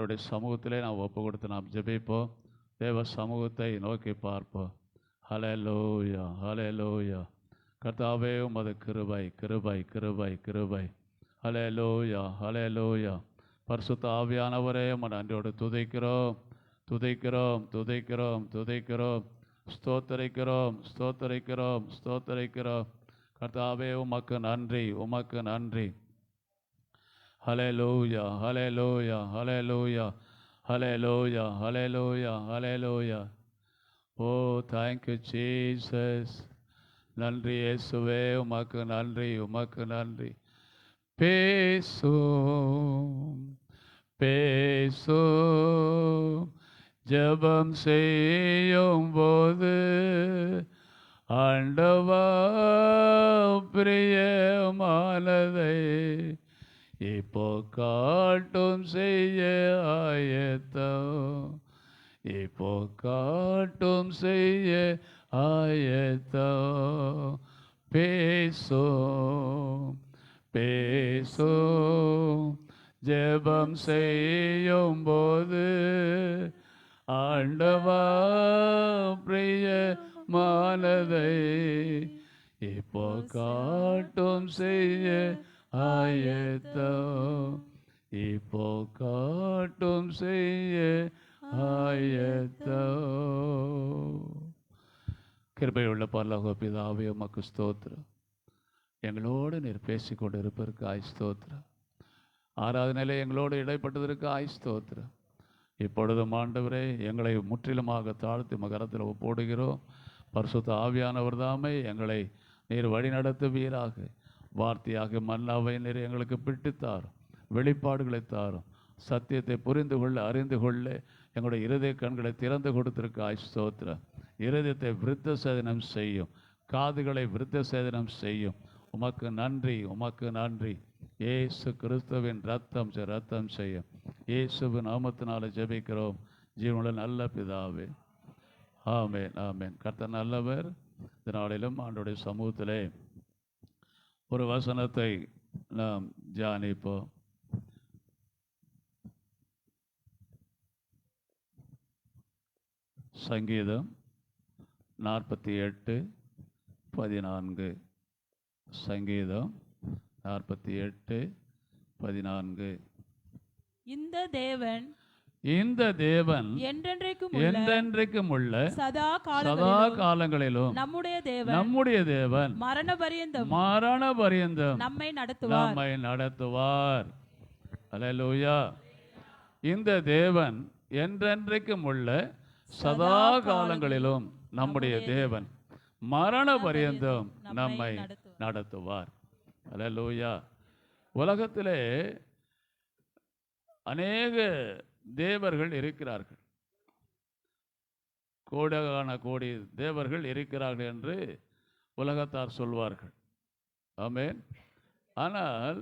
அவருடைய சமூகத்திலே நாம் ஒப்பு கொடுத்து நாம் ஜெபிப்போம். தேவ சமூகத்தை நோக்கி பார்ப்போம். ஹல்லேலூயா, ஹல்லேலூயா. கர்த்தாவே, உமது கிருபை கிருபை கிருபை கிருபை. ஹல்லேலூயா, ஹல்லேலூயா. பரிசுத்த ஆவியானவரே, உம்மை நன்றியோடு துதிக்கிறோம், துதிக்கிறோம், துதிக்கிறோம், துதிக்கிறோம், ஸ்தோத்தரிக்கிறோம், ஸ்தோத்தரிக்கிறோம், ஸ்தோத்தரிக்கிறோம். கர்த்தாவே, உமக்கு நன்றி, உமக்கு நன்றி. ஹல்லேலூயா, ஹல்லேலூயா, ஹல்லேலூயா, ஹல்லேலூயா, ஹல்லேலூயா, ஹல்லேலூயா. ஓ, தேங்க்யூ ஜீசஸ். நன்றி இயேசுவே, உமக்கு நன்றி, உமக்கு நன்றி. பேசும் பேசும் ஜெபம் செய்யும் போது ஆண்டவா, பிரியமானதை இப்போ காட்டும் செய்ய ஆயத்தம், இப்போ காட்டும் செய்ய ஆயத்தம். பேசும் பேசும் ஜெபம் செய்யும் போது ஆண்டவா, பிரியமானதை இப்போ காட்டும் செய்ய ஆயத்தம், இப்போ காட்டும் செய்ய ஆயத்தம். கிருபையுள்ள பரலோக பிதாவே, உமக்கு ஸ்தோத்திரம். எங்களோடு நீர் பேசிக்கொண்டு இருப்பதற்கு ஸ்தோத்திரம். ஆராதனையிலே எங்களோடு இடைப்பட்டதற்கு ஸ்தோத்திரம். இப்பொழுதும் ஆண்டவரே, எங்களை முற்றிலுமாக தாழ்த்தி மகரத்தில் ஒப்போடுகிறோம். பரிசுத்த ஆவியானவர் தாமே எங்களை நீர் வழி நடத்துவீராக. வார்த்தையாக மன்னாவை நீர் எங்களுக்கு பிடித்தாரும், வெளிப்பாடுகளை தாரும். சத்தியத்தை புரிந்து கொள்ள, அறிந்து கொள்ள எங்களுடைய இருதய கண்களை திறந்து கொடுத்திருக்க ஸ்தோத்திரம். இருதயத்தை விருத்த சேதனம் செய்யும், காதுகளை விருத்த சேதனம் செய்யும். உமக்கு நன்றி, உமக்கு நன்றி. இயேசு கிறிஸ்துவின் ரத்தம் செய்யும். இயேசுவின் நாமத்தினால ஜெபிக்கிறோம் ஜீவனுள்ள நல்ல பிதாவே, ஆமேன், ஆமேன். கர்த்தர் நல்லவர். இந்த நாளிலும் ஆண்டவருடைய சமூகத்திலே ஒரு வசனத்தை நாம் தியானிப்போம். சங்கீதம் 48:14. சங்கீதம் 48:14. இந்த தேவன் என்றென்றைக்கும் உள்ள சதா காலங்களிலும் நம்முடைய தேவன் மரண பரியந்தம் நம்மை நடத்துவார். அல்லேலூயா. இந்த தேவன் என்றென்றைக்கும் உள்ள சதா காலங்களிலும் நம்முடைய தேவன் மரண பரியந்தம் நம்மை நடத்துவார். அல்லேலூயா. உலகத்திலே அநேக தேவர்கள் இருக்கிறார்கள், கோடான கோடி தேவர்கள் இருக்கிறார்கள் என்று உலகத்தார் சொல்வார்கள். ஆமென். ஆனால்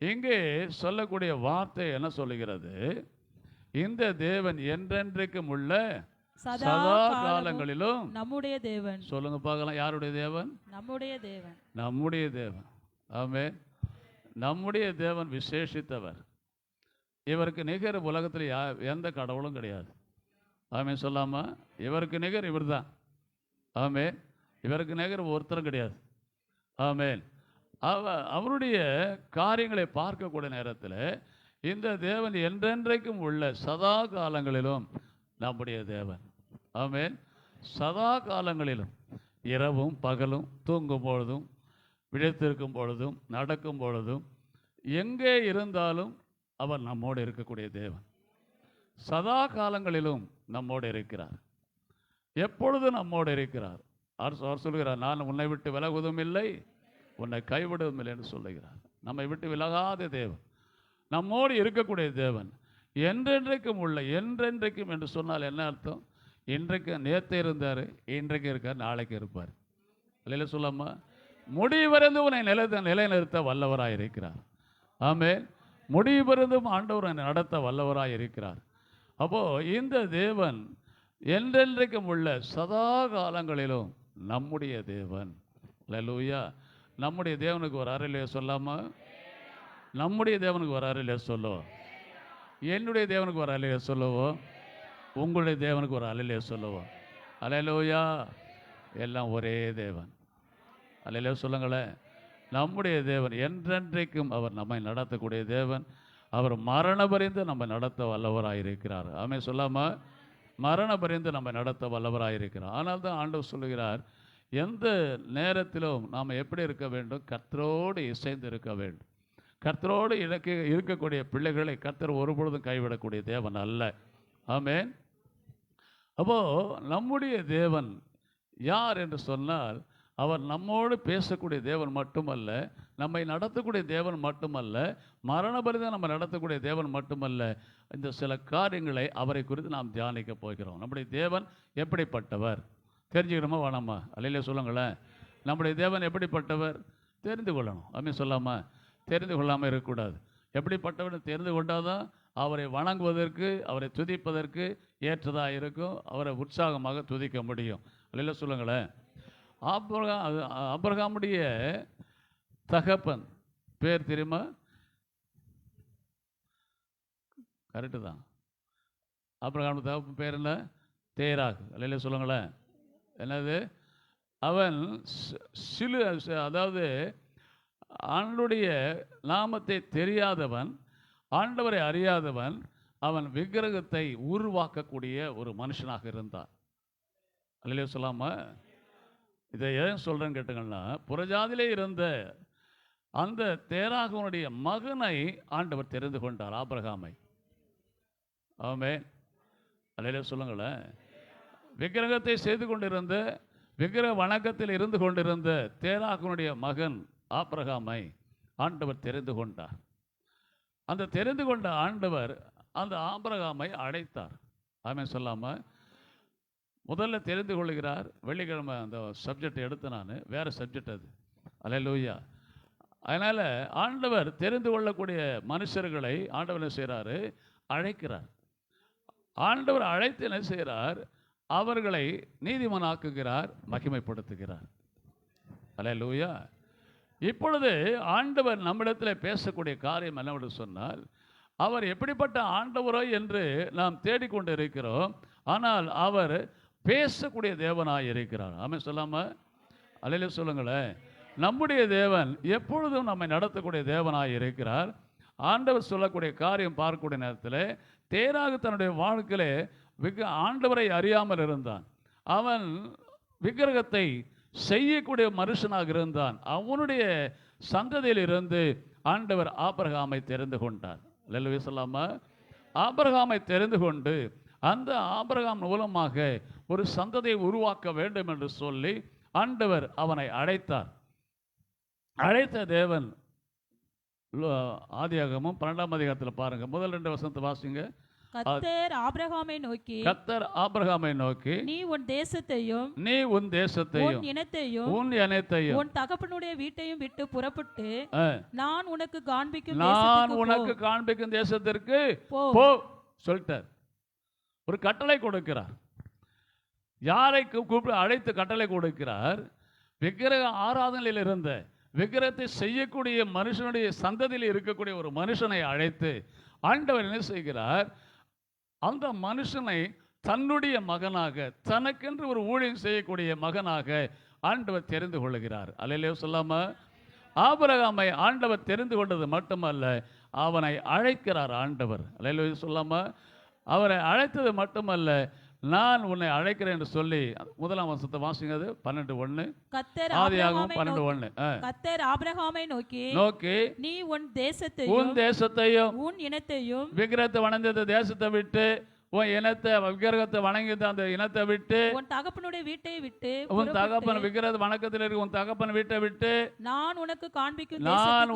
இங்கே சொல்லக்கூடிய வார்த்தை என்ன சொல்லுகிறது? இந்த தேவன் என்றென்றைக்கும் உள்ள சதா காலங்களிலும் நம்முடைய தேவன். சொல்லுங்க பார்க்கலாம், யாருடைய தேவன்? நம்முடைய தேவன். நம்முடைய தேவன். ஆமென். நம்முடைய தேவன் விசேஷித்தவர். இவருக்கு நிகர் உலகத்தில் எந்த கடவுளும் கிடையாது. ஆமென் சொல்லாமா? இவருக்கு நிகர் இவர் தான். ஆமென். இவருக்கு நிகர் ஒருத்தரும் கிடையாது. ஆமென். அவருடைய காரியங்களை பார்க்கக்கூடிய நேரத்தில் இந்த தேவன் என்றென்றைக்கும் உள்ள சதா காலங்களிலும் நம்முடைய தேவன். ஆமென். சதா காலங்களிலும், இரவும் பகலும், தூங்கும் பொழுதும், விழித்திருக்கும் பொழுதும், நடக்கும் பொழுதும், எங்கே இருந்தாலும் அவர் நம்மோடு இருக்கக்கூடிய தேவன். சதா காலங்களிலும் நம்மோடு இருக்கிறார். எப்பொழுதும் நம்மோடு இருக்கிறார். அவர் சொல்கிறார், நான் உன்னை விட்டு விலகுவதும் இல்லை, உன்னை கைவிடுவதும் இல்லை என்று சொல்லுகிறார். நம்மை விட்டு விலகாத தேவன், நம்மோடு இருக்கக்கூடிய தேவன், என்றென்றைக்கும் உள்ள. என்றென்றைக்கும் என்று சொன்னால் என்ன அர்த்தம்? இன்றைக்கு நேற்று இருந்தார், இன்றைக்கு இருக்கார், நாளைக்கு இருப்பார். இல்லைல்ல சொல்லாமா? முடிவறிந்து உன்னை நிலைநிறுத்த வல்லவராய் இருக்கிறார். ஆமென். முடிவறிந்தும் ஆண்டவர் நடத்த வல்லவராய் இருக்கிறார். அப்போ இந்த தேவன் என்றென்றைக்கும் உள்ள சதா காலங்களிலும் நம்முடைய தேவன். அல்லேலூயா. நம்முடைய தேவனுக்கு ஒரு அறையிலே சொல்லாமா? நம்முடைய தேவனுக்கு ஒரு அறையிலே சொல்லும். என்னுடைய தேவனுக்கு ஒரு அல்லையா சொல்லுவோம், உங்களுடைய தேவனுக்கு ஒரு அல்லையா சொல்லுவோம். அல்லேலூயா. எல்லாம் ஒரே தேவன். அல்லேலூயா சொல்லுங்களேன். நம்முடைய தேவன் என்றென்றைக்கும் அவர் நம்மை நடத்தக்கூடிய தேவன். அவர் மரண பரிந்து நம்மை நடத்த வல்லவராயிருக்கிறார். ஆமென் சொல்லாமல் மரண பரிந்து நம்மை நடத்த வல்லவராயிருக்கிறார். ஆனால் தான் ஆண்டவர் சொல்லுகிறார், எந்த நேரத்திலும் நாம் எப்படி இருக்க வேண்டும்? கர்த்தரோடு இசைந்து இருக்க வேண்டும். கர்த்தரோடு இருக்கக்கூடிய பிள்ளைகளை கர்த்தர் ஒருபொழுதும் கைவிடக்கூடிய தேவன் அல்ல. ஆமென். அப்போது நம்முடைய தேவன் யார் என்று சொன்னால், அவர் நம்மோடு பேசக்கூடிய தேவன் மட்டுமல்ல, நம்மை நடத்தக்கூடிய தேவன் மட்டுமல்ல, மரண பரிந்து நம்ம நடத்தக்கூடிய தேவன் மட்டுமல்ல. இந்த சில காரியங்களை அவரை குறித்து நாம் தியானிக்க போகிறோம். நம்முடைய தேவன் எப்படிப்பட்டவர் தெரிஞ்சுக்கணுமா வேணாமா? அல்லையிலே சொல்லுங்களேன். நம்முடைய தேவன் எப்படிப்பட்டவர் தெரிந்து கொள்ளணும். ஆமென் சொல்லாமல் தெரிந்து கொள்ளாமல் இருக்கக்கூடாது. எப்படிப்பட்டவர் தெரிந்து கொண்டால் தான் அவரை வணங்குவதற்கு, அவரை துதிப்பதற்கு ஏற்றதாக இருக்கும். அவரை உற்சாகமாக துதிக்க முடியும். அல்லையிலே சொல்லுங்களேன். ஆபிரகாமுடைய தகப்பன் பேர் தெரியுமா? கரெக்டு தான். ஆபிரகாமுடைய தகப்பன் பேர் என்ன? தேராகு. அல்லையிலே சொல்லுங்களேன். என்னது? அவன் அதாவது ஆண்டுடைய நாமத்தை தெரியாதவன், ஆண்டவரை அறியாதவன். அவன் விக்கிரகத்தை உருவாக்கக்கூடிய ஒரு மனுஷனாக இருந்தான். அல்லையிலே சொல்லாம இதை ஏன் சொல்கிறேன்னு கேட்டுங்கன்னா, புறஜாதியிலே இருந்த அந்த தேராகவனுடைய மகனை ஆண்டவர் தெரிந்து கொண்டார், ஆபிரகாமை. ஆமென். அல்லையிலே சொல்லுங்களேன். விக்கிரகத்தை செய்து கொண்டிருந்த, விக்கிரக வணக்கத்தில் இருந்து கொண்டிருந்த தேராகவனுடைய மகன் ஆபிரகாமை ஆண்டவர் தெரிந்து கொண்டார். அந்த தெரிந்து கொண்ட ஆண்டவர் அந்த ஆபிரகாமை அழைத்தார். ஆமென் சொல்லாமல் முதல்ல தெரிந்து கொள்கிறார். வெள்ளிக்கிழமை அந்த சப்ஜெக்ட் எடுத்து நான் வேறு சப்ஜெக்ட் அது. அல்லேலூயா. அதனால் ஆண்டவர் தெரிந்து கொள்ளக்கூடிய மனுஷர்களை ஆண்டவர் என்ன செய்கிறாரு? அழைக்கிறார். ஆண்டவர் அழைத்து என்ன செய்கிறார்? அவர்களை நீதிமானாக்குகிறார், மகிமைப்படுத்துகிறார். அல்லேலூயா. இப்பொழுது ஆண்டவர் நம்மிடத்தில் பேசக்கூடிய காரியம் என்னவென்று சொன்னால், அவர் எப்படிப்பட்ட ஆண்டவரோ என்று நாம் தேடிக்கொண்டு இருக்கிறோம். ஆனால் அவர் பேசக்கூடிய தேவனாய் இருக்கிறார். ஆமென் சொல்லாமல் அல்லையிலே சொல்லுங்களேன். நம்முடைய தேவன் எப்பொழுதும் நம்மை நடத்தக்கூடிய தேவனாய் இருக்கிறார். ஆண்டவர் சொல்லக்கூடிய காரியம் பார்க்கக்கூடிய நேரத்தில் தேராக தன்னுடைய வாழ்க்கையிலே ஆண்டவரை அறியாமல் இருந்தான். அவன் விக்கிரகத்தை செய்யக்கூடிய மனுஷனாக இருந்தான். அவனுடைய சந்ததியில் இருந்து ஆண்டவர் ஆபிரகாமை தெரிந்து கொண்டார். அல்லேலூயா சொல்லாமல் ஆபிரகாமை தெரிந்து கொண்டு அந்த ஆபிரகாம் மூலமாக ஒரு சந்ததியை உருவாக்க வேண்டும் என்று சொல்லி ஆண்டவர் அவனை அழைத்தார். அழைத்த தேவன் ஆதியாகமம் 12ஆம் அதிகாரத்தில் பாருங்க, முதல் 2 வசனத்தை வாசிங்க. கர்த்தர் ஆபிரகாமை நோக்கி, கர்த்தர் ஆபிரகாமை நோக்கி, நீ உன் தேசத்தையும் உன் இனத்தையும் உன் தகப்பனுடைய வீட்டையும் விட்டு புறப்பட்டு நான் உனக்கு காண்பிக்கும் தேசத்திற்கு போ சொல்லிட்டார். ஒரு கட்டளை கொடுக்கிறார். யாரை கூப்பிட்டு அழைத்து கட்டளை கொடுக்கிறார்? விக்கிரக ஆராதனையில் இருந்த, விக்கிரகத்தை செய்யக்கூடிய மனுஷனுடைய சந்ததியில் இருக்கக்கூடிய ஒரு மனுஷனை அழைத்து ஆண்டவர் என்ன செய்கிறார்? அந்த மனுஷனை தன்னுடைய மகனாக, தனக்கென்று ஒரு ஊழியம் செய்யக்கூடிய மகனாக ஆண்டவர் தெரிந்து கொள்ளுகிறார். அல்லேலூயா சொல்லாம ஆபிரகாமை ஆண்டவர் தெரிந்து கொண்டது மட்டுமல்ல, அவனை அழைக்கிறார் ஆண்டவர். அல்லேலூயா சொல்லாம அவரை அழைத்தது மட்டுமல்ல, நான் உன்னை அழைக்கிறேன் என்று சொல்லி முதலாம் வசனத்தை வாசிங்க. 12:1 ஆதியாகமம் 12:1. கர்த்தர் ஆபிரகாமை நோக்கி, நீ உன் தேசத்தையும் உன் இனத்தையும் விக்கிரகத்தை வணங்கிய தேசத்தை விட்டு, உன் இனத்தை விக்கிரகத்தை வணங்கிய அந்த இனத்தை விட்டு, உன் தகப்பனுடைய வீட்டை விட்டு, உன் தகப்பன் விக்கிரக வணக்கத்தில் இருக்கு உன் தகப்பன் வீட்டை விட்டு நான்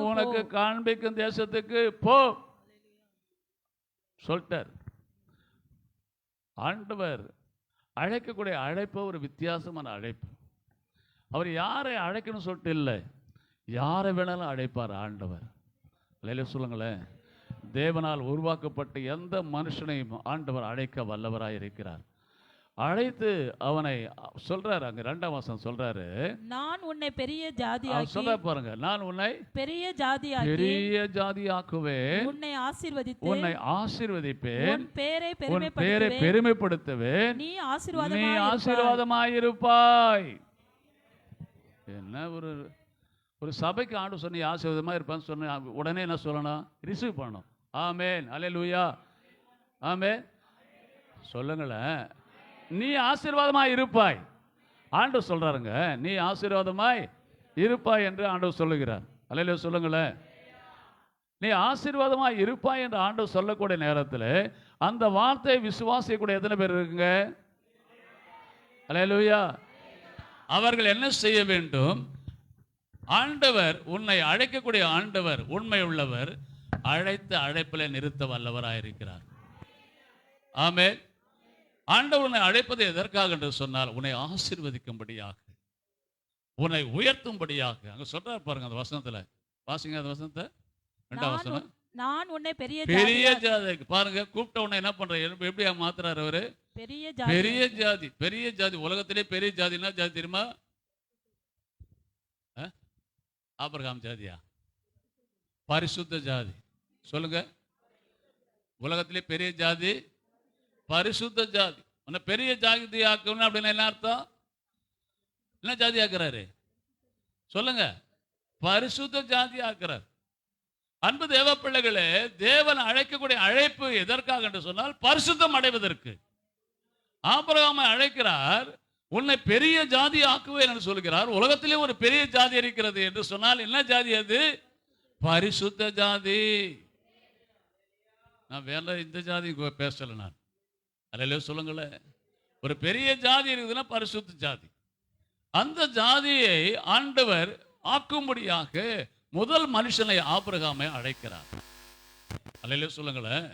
உனக்கு காண்பிக்கும் தேசத்துக்கு போ சொல்லிட்டார். ஆண்டவர் அழைக்கக்கூடிய அழைப்பு ஒரு வித்தியாசமான அழைப்பு. அவர் யாரை அழைக்கணும்னு சொல்லிட்டு இல்லை, யாரை வேணாலும் அழைப்பார் ஆண்டவர். இல்லையில சொல்லுங்களேன். தேவனால் உருவாக்கப்பட்ட எந்த மனுஷனையும் ஆண்டவர் அழைக்க வல்லவராக இருக்கிறார். அழைத்து அவனை சொல்றாரு. அங்க 2ஆம் வசனம் சொல்றாரு, நான் உன்னை பெரிய அவர் ஜாதியாக்கி சொல்ற பாருங்க, நான் உன்னை பெரிய ஜாதியாக்கி பெரிய ஜாதியாக்குவேன், உன்னை ஆசீர்வதித்து உன்னை ஆசீர்வதிப்பேன், உன் பேரை உன் பேரை பெருமைப்படுத்துவேன், பெருமைப்படுத்துவேன், நீ நீ ஆசீர்வாதமாய் ஆசீர்வாதமாயிருப்பாய். என்ன ஒரு சபைக்கு ஆண்டு சொன்ன ஆசீர்வாதமா இருப்பான்னு சொன்ன உடனே என்ன சொல்லணும்? ரிசீவ் பண்ணணும். ஆமென், அல்லேலூயா, ஆமென். சொல்லுங்களேன், நீ ஆசீர்வாதமாய் இருப்பாய். ஆண்டவர் சொல்றாருங்க, நீ ஆசீர்வாதமாய் இருப்பாய் என்று ஆண்டவர் சொல்லுகிறார். அல்லேலூயா, சொல்லுங்களேன். நீ ஆசீர்வாதமாய் இருப்பாய் என்று ஆண்டவர் சொல்லக்கூடிய நேரத்தில் அந்த வார்த்தை விசுவாசிக்கக்கூடிய எத்தனை பேர் இருக்குங்க? அல்லேலூயா. அவர்கள் என்ன செய்ய வேண்டும்? ஆண்டவர், உன்னை அழைக்கக்கூடிய ஆண்டவர் உண்மை உள்ளவர், அழைத்த அழைப்பில் நிறுத்த வல்லவராயிருக்கிறார். ஆமென். ஆண்டவர் உன்னை அழைப்பது எதற்காக என்று சொன்னால், உன்னை ஆசீர்வதிக்கும்படியாக, உன்னை உயர்த்தும்படியாக. அங்க சொல்றாரு பாருங்க அந்த வசனத்துல, வாசிங்க அந்த வசனத்தை, 2ஆம் வசனம். நான் உன்னை பெரிய ஜாதி பாருங்க, கூப்பிட்ட உன்னை என்ன பண்ற, எப்படியா மாத்துறாரு அவரு? பெரிய ஜாதி. உலகத்திலே பெரிய ஜாதி என்ன ஜாதி தெரியுமா? ஆபிரகாம் ஜாதியா? பரிசுத்த ஜாதி. சொல்லுங்க. உலகத்திலே பெரிய ஜாதி பரிசுத்த ஜாதி. உன்னை பெரிய ஜாதி ஆக்கணும் அப்படின்னா என்ன அர்த்தம்? என்ன ஜாதி ஆக்குறாரு? சொல்லுங்க. பரிசுத்த ஜாதி ஆக்குறார். அன்பு தேவ பிள்ளைகளே, தேவன் அழைக்கக்கூடிய அழைப்பு எதற்காக என்று சொன்னால் பரிசுத்தம் அடைவதற்கு. ஆபிரகாமை அழைக்கிறார், உன்னை பெரிய ஜாதி ஆக்குவேன் என்று சொல்கிறார். உலகத்திலே ஒரு பெரிய ஜாதி இருக்கிறது என்று சொன்னால் என்ன ஜாதி அது? பரிசுத்த ஜாதி. நான் வேற இந்த ஜாதி பேசல. நான் அல்லேலூயா சொல்லுங்களேன். ஒரு பெரிய ஜாதி இருக்குதுன்னா பரிசுத்த ஜாதி. அந்த ஜாதியை ஆண்டவர் ஆக்கும்படியாக முதல் மனுஷனை ஆபிரகாமை அழைக்கிறார். அல்லேலூயா சொல்லுங்களேன்.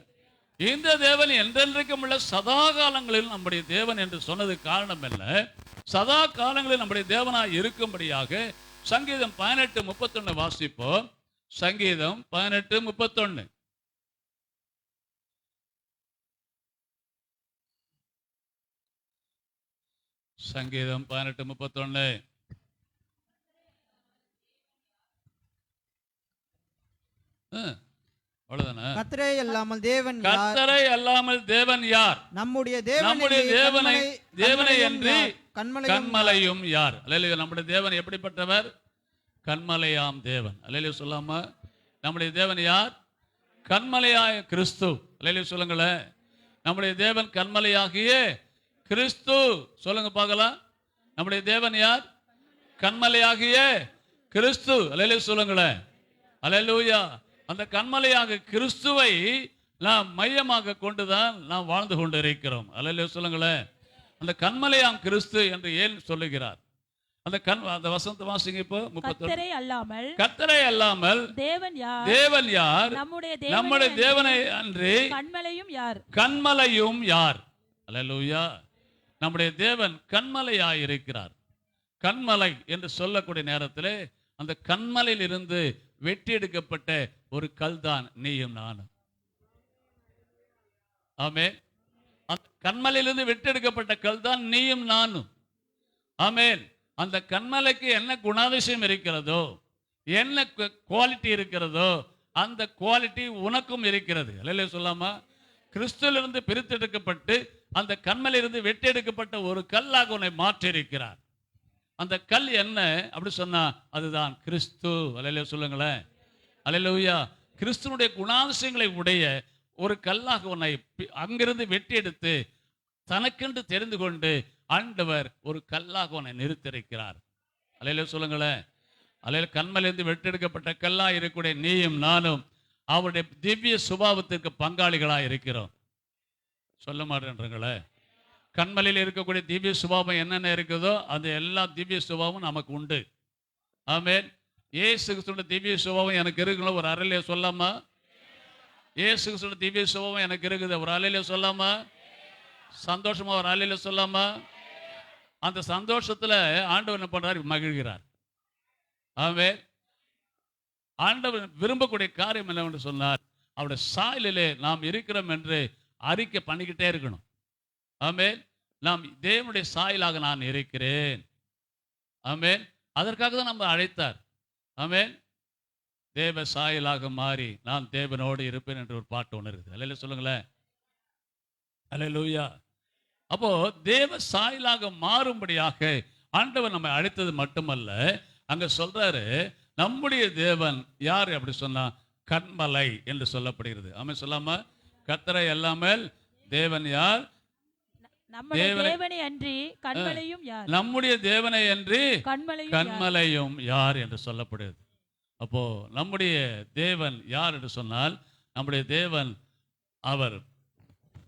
இந்த தேவன் என்றென்றைக்கும் உள்ள சதா காலங்களில் நம்முடைய தேவன் என்று சொன்னது காரணம் என்ன? சதா காலங்களில் நம்முடைய தேவனாய் இருக்கும்படியாக. சங்கீதம் 18:31 வாசிப்போம். சங்கீதம் 18:31. சங்கீதம் 18:31. அவ்வளவுதானே? கர்த்தரை அல்லாமல் தேவன் யார்? கர்த்தரை அல்லாமல் தேவன் யார்? நம்முடைய தேவனை என்று கன்மலையும் யார்? அல்லேலூயா. நம்முடைய தேவன் எப்படிப்பட்டவர்? கன்மலையாம் தேவன். அல்லேலூயா சொல்லாமா? நம்முடைய தேவன் யார்? கன்மலையாய கிறிஸ்து. அல்லேலூயா சொல்லுங்களேன். நம்முடைய தேவன் கன்மலையாகிய கிறிஸ்து. சொல்லுங்க பார்க்கலாம். நம்முடைய தேவன் யார்? கன்மலையாகிய கிறிஸ்து. அல்லேலூயா சொல்லுங்களேன். அல்லேலூயா. அந்த கன்மலையாக கிறிஸ்துவை நாம் மையமாக கொண்டுதான் நாம் வாழ்ந்து கொண்டு இருக்கிறோம். அல்லேலூயா சொல்லுங்களேன். அந்த கன்மலையாம் கிறிஸ்து என்று ஏன் சொல்லுகிறார்? அந்த வசனத்தை வாசிங்க. இப்போ 31. கர்த்தரை அல்லாமல் தேவன் யார்? நம்முடைய தேவனை அன்றி கன்மலையும் யார்? அல்லேலூயா. நம்முடைய தேவன் கன்மலையாய் இருக்கிறார். கன்மலை என்று சொல்லக்கூடிய நேரத்தில் அந்த கன்மலையில் இருந்து வெட்டி எடுக்கப்பட்ட ஒரு கல் தான் நீயும் நானும். ஆமென். அந்த கன்மலையிலிருந்து வெட்டி எடுக்கப்பட்ட கல் தான் நீயும் நானும். ஆமென். அந்த கன்மலைக்கு என்ன குணாதிசயம் இருக்கிறதோ, என்ன குவாலிட்டி இருக்கிறதோ, அந்த குவாலிட்டி உனக்கும் இருக்கிறது. அல்லேலூயா சொல்லாமா? கிறிஸ்துவிலிருந்து பிரித்தெடுக்கப்பட்டு அந்த கன்மலையிலிருந்து வெட்டி எடுக்கப்பட்ட ஒரு கல்லாக உன்னை மாற்றி இருக்கிறார். அந்த கல் என்ன அப்படி சொன்னா அதுதான் கிறிஸ்து. அல்லேலூயா சொல்லுங்களேன். அல்லேலூயா. கிறிஸ்துனுடைய குணாதிசயங்களை உடைய ஒரு கல்லாக உன்னை அங்கிருந்து வெட்டி எடுத்து தனக்கென்று தெரிந்து கொண்டு ஆண்டவர் ஒரு கல்லாக உன்னை நிறுத்திருக்கிறார். அல்லேலூயா சொல்லுங்களேன். அல்லேலூயா. கன்மலையிலிருந்து வெட்டெடுக்கப்பட்ட கல்லா இருக்கக்கூடிய நீயும் நானும் அவருடைய திவ்ய சுபாவத்திற்கு பங்காளிகளாக இருக்கிறோம். சொல்ல மாட்டேன்றங்களே. கன்மலையில் இருக்கக்கூடிய திவ்ய சுபாவம் என்னென்ன இருக்குதோ அந்த எல்லா திவ்ய சுபாவமும் நமக்கு உண்டு. ஆமென். இயேசு கிறிஸ்துவின் திவ்ய சுபாவம் எனக்கு இருக்குன்னு ஒரு அறையிலே சொல்லாமா? இயேசு கிறிஸ்துவின் திவ்ய சுபாவம் எனக்கு இருக்குது ஒரு அறையிலே சொல்லாமா? சந்தோஷமா ஒரு அறையிலே சொல்லாமா? அந்த சந்தோஷத்துல ஆண்டவர் என்ன பண்றார்? மகிழ்கிறார். ஆமென். ஆண்டவர் விரும்பக்கூடிய காரியம் என்னவென்று சொன்னார், அவருடைய சாயலிலே நாம் இருக்கிறோம் என்று அறிக்கை பண்ணிக்கிட்டே இருக்கணும். ஆமென். நாம் தேவனுடைய சாயலாக நான் இருக்கிறேன். ஆமென். அதற்காக தான் நம்ம அழைத்தார். ஆமென். தேவ சாயலாக மாறி நான் தேவனோடு இருப்பேன் என்று ஒரு பாட்டு ஒன்று இருக்குது. அல்லேலூயா சொல்லுங்களேன். அல்லேலூயா. அப்போ தேவ சாயலாக மாறும்படியாக ஆண்டவர் நம்மை அழைத்தது மட்டுமல்ல, அங்க சொல்றாரு நம்முடைய தேவன் யார் அப்படி சொன்னா கன்மலை என்று சொல்லப்படுகிறது. ஆமென் சொல்லாம கர்த்தரை அல்லாமல் தேவன் யார்? நம்முடைய தேவனை அன்றி கன்மலையும் யார்? நம்முடைய தேவனை அன்றி கன்மலையும் யார் என்று சொல்லப்படுகிறது. அப்போ நம்முடைய தேவன் யார் என்று சொன்னால், நம்முடைய தேவன் அவர்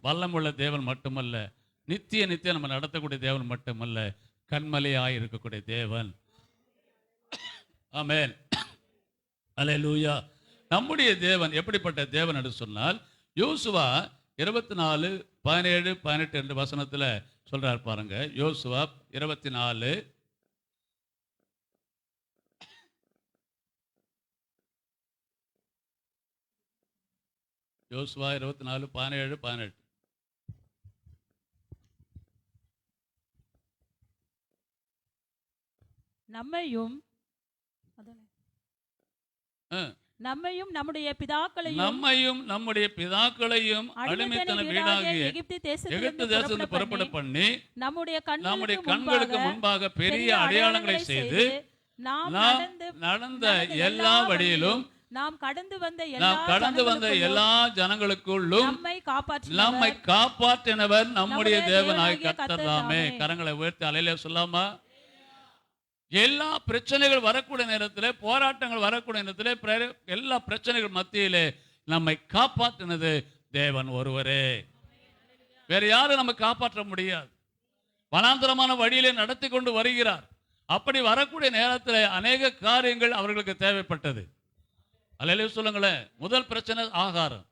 வல்லமுள்ள தேவன் மட்டுமல்ல, நித்திய நம்ம நடத்தக்கூடிய தேவன் மட்டுமல்ல, கன்மலையாய் இருக்கக்கூடிய தேவன். ஆமென். அல்லேலூயா. நம்முடைய தேவன் எப்படிப்பட்ட தேவன் என்று சொன்னால், யோசுவா 24, 17, 18 என்ற வசனத்துல சொல்றார் பாருங்க. யோசுவா 24 யோசுவா 24, 17, 18. நம்மையும் நம்முடைய பிதாக்களையும் அடிமைத்தன வீடாகிய எகிப்து தேசத்திலிருந்து புறப்பட பண்ணி நம்முடைய கண்களுக்கு முன்பாக பெரிய அடையாளங்களை செய்து நாம் நடந்த எல்லா வழியிலும் நாம் கடந்து வந்த எல்லா ஜனங்களுக்குள்ளும் நம்மை காப்பாற்றினவர் நம்முடைய தேவனாய் கர்த்தர் தாமே. கரங்களை உயர்த்தி அல்லேலூயா சொல்லாமா? எல்லா பிரச்சனைகள் வரக்கூடிய நேரத்தில், போராட்டங்கள் வரக்கூடிய நேரத்தில், எல்லா பிரச்சனைகள் மத்தியிலே நம்மை காப்பாற்றினது தேவன் ஒருவரே. வேற யாரும் நம்ம காப்பாற்ற முடியாது. வனாந்தரமான வழியிலே நடத்தி கொண்டு வருகிறார். அப்படி வரக்கூடிய நேரத்தில் அநேக காரியங்கள் அவர்களுக்கு தேவைப்பட்டது. அல்லேலூயா சொல்லுங்களேன். முதல் பிரச்சனை ஆகாரம்,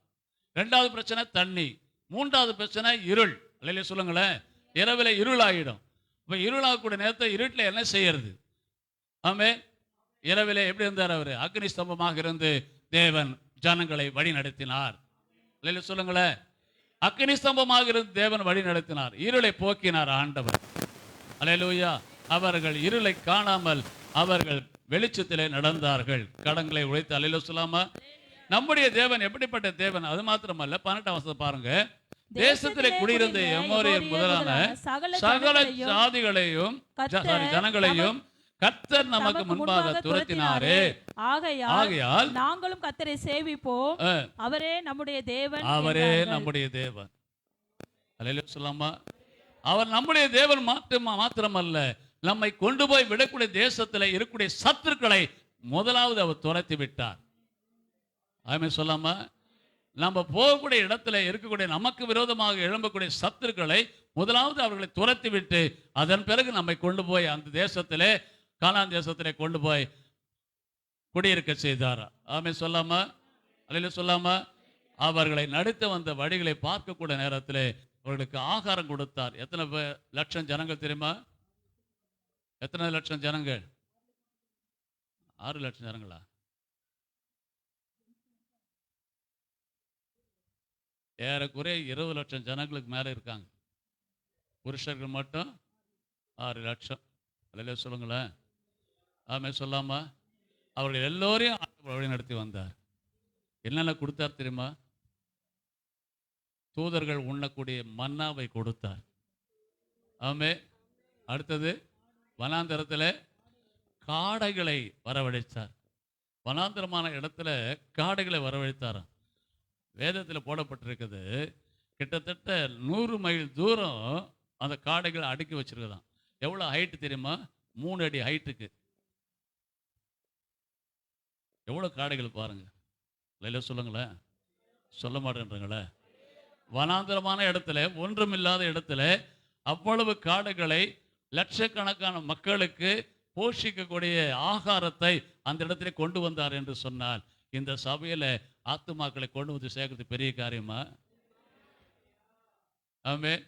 இரண்டாவது பிரச்சனை தண்ணி, மூன்றாவது பிரச்சனை இருள். அல்லேலூயா சொல்லுங்களேன். இரவில் இருள் ஆகிடும். இப்போ இருளாகக்கூடிய நேரத்தை இருட்டில் என்ன செய்யறது? ஆமென். இரவிலே எப்படி இருந்தார் அவர்? அக்னி ஸ்தம்பமாக இருந்து தேவன் ஜனங்களை வழி நடத்தினார். அல்லேலூயா சொல்லுங்களேன். அக்னி ஸ்தம்பமாக இருந்து தேவன் வழி நடத்தினார். இருளை போக்கினார் ஆண்டவர். அல்லேலூயா. அவர்கள் இருளை காணாமல் அவர்கள் வெளிச்சத்திலே நடந்தார்கள். கடங்களை உழைத்து. அல்லேலூயா சொல்லாமா? நம்முடைய தேவன் எப்படிப்பட்ட தேவன்? அது மாத்திரமல்ல, 18ஆம் வசனத்தை பாருங்க. தேசத்திலே குடியிருந்த எமோரியர் முதலான சகல ஜாதிகளையும் ஜனங்களையும் கர்த்தர் நமக்கு முன்பாக துரத்தினாரே. ஆகையால் நாங்களும் கர்த்தரை சேவிப்போம். அவரே நம்முடைய தேவன். அவரே நம்முடைய தேவன். அல்லேலூயா சொல்லாமா? அவர் நம்முடைய தேவன் மாத்திரமல்ல, நம்மை கொண்டு போய் விடக்கூடிய தேசத்தில் இருக்கக்கூடிய சத்துருக்களை முதலாவது அவர் துரத்தி விட்டார். ஆமென் சொல்லாமா? நம்ம போகக்கூடிய இடத்துல இருக்கக்கூடிய நமக்கு விரோதமாக எழும்பக்கூடிய சத்துருக்களை முதலாவது அவர்களை துரத்தி விட்டு அதன் பிறகு நம்மை கொண்டு போய் அந்த தேசத்திலே, கானான் தேசத்திலே கொண்டு போய் குடியிருக்க செய்தார். ஆமென் சொல்லாமா? அல்லேலூயா சொல்லாமா? அவர்களை நடத்த வந்த வழிகளை பார்க்கக்கூடிய நேரத்தில் அவர்களுக்கு ஆகாரம் கொடுத்தார். எத்தனை லட்சம் ஜனங்கள் தெரியுமா? எத்தனை லட்சம் ஜனங்கள்? 6 லட்சம் ஜனங்களா? ஏறக்குறைய 20 லட்சம் ஜனங்களுக்கு மேலே இருக்காங்க. புருஷர்கள் மட்டும் 6 லட்சம். அல்லேலூயா சொல்லுங்களேன். ஆமென் சொல்லாமா? அவர்கள் எல்லோரையும் வழி நடத்தி வந்தார். என்னென்ன கொடுத்தார் தெரியுமா? தூதர்கள் உண்ணக்கூடிய மன்னாவை கொடுத்தார். ஆமென். அடுத்தது வனாந்தரத்தில் காடைகளை வரவழைத்தார். வனாந்தரமான இடத்துல காடைகளை வரவழைத்தாராம். வேதத்தில் போடப்பட்டிருக்குது. கிட்டத்தட்ட 100 மைல் தூரம் அந்த காடைகளை அடுக்கி வச்சிருக்குதான். எவ்வளோ ஹைட்டு தெரியுமா? 3 அடி ஹைட்டுக்கு. எவ்வளோ காடைகள் பாருங்க. இல்லை சொல்லுங்களேன். சொல்ல மாட்டேன்றங்களே. வனாந்தரமான இடத்துல, ஒன்றுமில்லாத இடத்துல அவ்வளவு காடைகளை, லட்சக்கணக்கான மக்களுக்கு போஷிக்கக்கூடிய ஆகாரத்தை அந்த இடத்துல கொண்டு வந்தார் என்று சொன்னால், இந்த சபையில் ஆத்துமாக்களை கொண்டு வந்து சேர்க்கறது பெரிய காரியமா? ஆமென்.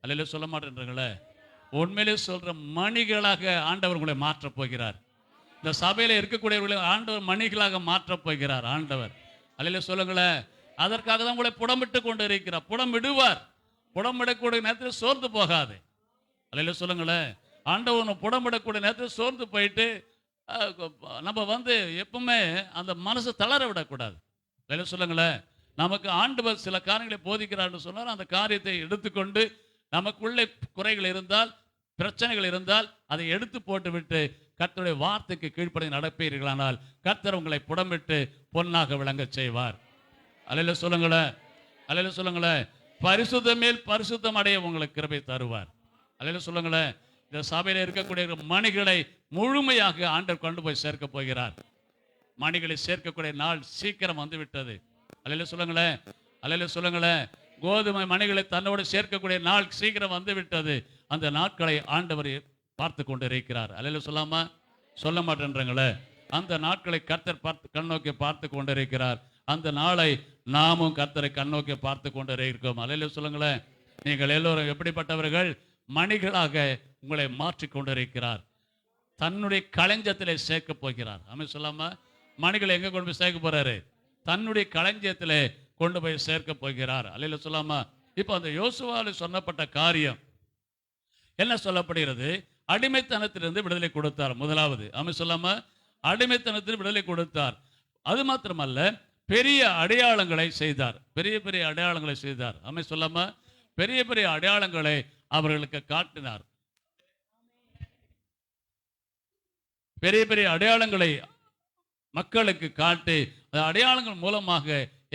அல்லேலூயா சொல்ல மாட்டேன்றங்களே. உண்மையிலே சொல்ற மணிகளாக ஆண்டவர் உங்களை மாற்றப் போகிறார். இந்த சபையில் இருக்கக்கூடியவர்களை ஆண்டவர் மணிகளாக மாற்றப் போகிறார் ஆண்டவர். அல்லேலூயா சொல்லுங்களேன். அதற்காக தான் உங்களை புடமிட்டு கொண்டு இருக்கிறார். புடமிடுவார். புடமிடக்கூடிய நேரத்தில் சோர்ந்து போகாது. அல்லேலூயா சொல்லுங்களேன். ஆண்டவன் புடமிடக்கூடிய நேரத்தில் சோர்ந்து போயிட்டு நம்ம எப்பவுமே அந்த மனசை தளர விடக்கூடாது. அல்லேலூயா சொல்லுங்களேன். நமக்கு ஆண்டவர் சில காரியங்களை போதிக்கிறார்னு சொன்னால் அந்த காரியத்தை எடுத்துக்கொண்டு நமக்குள்ளே குறைகள் இருந்தால், பிரச்சனைகள் இருந்தால் அதை எடுத்து போட்டுவிட்டு கர்த்தருடைய வார்த்தைக்கு கீழ்ப்படி நடப்பீர்களானால் கர்த்தர் உங்களை புடமிட்டு பொன்னாக விளங்க செய்வார். அல்லேலூயா சொல்லுங்களேன். அல்லேலூயா சொல்லுங்களேன். பரிசுத்தம் மேல் பரிசுத்தம் அடைய உங்களுக்கு கிருபை தருவார். அல்லேலூயா சொல்லுங்களேன். இந்த சபையில் இருக்கக்கூடிய மணிகளை முழுமையாக ஆண்டவர் கொண்டு போய் சேர்க்க போகிறார். மணிகளை சேர்க்கக்கூடிய நாள் சீக்கிரம் வந்து விட்டது. அல்லேலூயா சொல்லுங்களேன். அல்லேலூயா சொல்லுங்களேன். கோதுமை மணிகளை தன்னோடு சேர்க்கக்கூடிய நாள் சீக்கிரம் வந்து விட்டது. அந்த நாட்களை ஆண்டவர் பார்த்து கொண்டு இருக்கிறார். அல்லேலூயா சொல்லாமா? சொல்ல மாட்டேன்றங்களே. அந்த நாட்களை கர்த்தர் கண்ணோக்கி பார்த்து கொண்டு இருக்கிறார். அந்த நாளை நாமும் கர்த்தரை கண்ணோக்கி பார்த்து கொண்டு இருக்கோம். அல்லேலூயா சொல்லுங்களேன். நீங்கள் எல்லோரும் எப்படிப்பட்டவர்கள்? மணிகளாக உங்களை மாற்றி கொண்டு இருக்கிறார். தன்னுடைய களஞ்சத்திலே சேர்க்க போகிறார். ஆமென் சொல்லாமா? மணிகளை எங்க கொண்டு போய் சேர்க்க போறாரு? தன்னுடைய களஞ்சியத்திலே கொண்டு போய் சேர்க்க போகிறார். அல்லேலூயா சொல்லாமா? இப்போ அந்த யோசுவாவில் சொன்னப்பட்ட காரியம் என்ன சொல்லப்படுகிறது? அடிமைத்தனத்திலிருந்து விடுதலை கொடுத்தார். முதலாவது ஆமென் சொல்லாமா? அடிமைத்தனத்தில் விடுதலை கொடுத்தார். அது மாத்திரமல்ல, பெரிய அடையாளங்களை செய்தார். பெரிய பெரிய அடையாளங்களை செய்தார். ஆமென் சொல்லாமா? பெரிய பெரிய அடையாளங்களை அவர்களுக்கு காட்டினார். பெரிய பெரிய அடையாளங்களை மக்களுக்கு காட்டி அந்த அடையாளங்கள் மூலமாக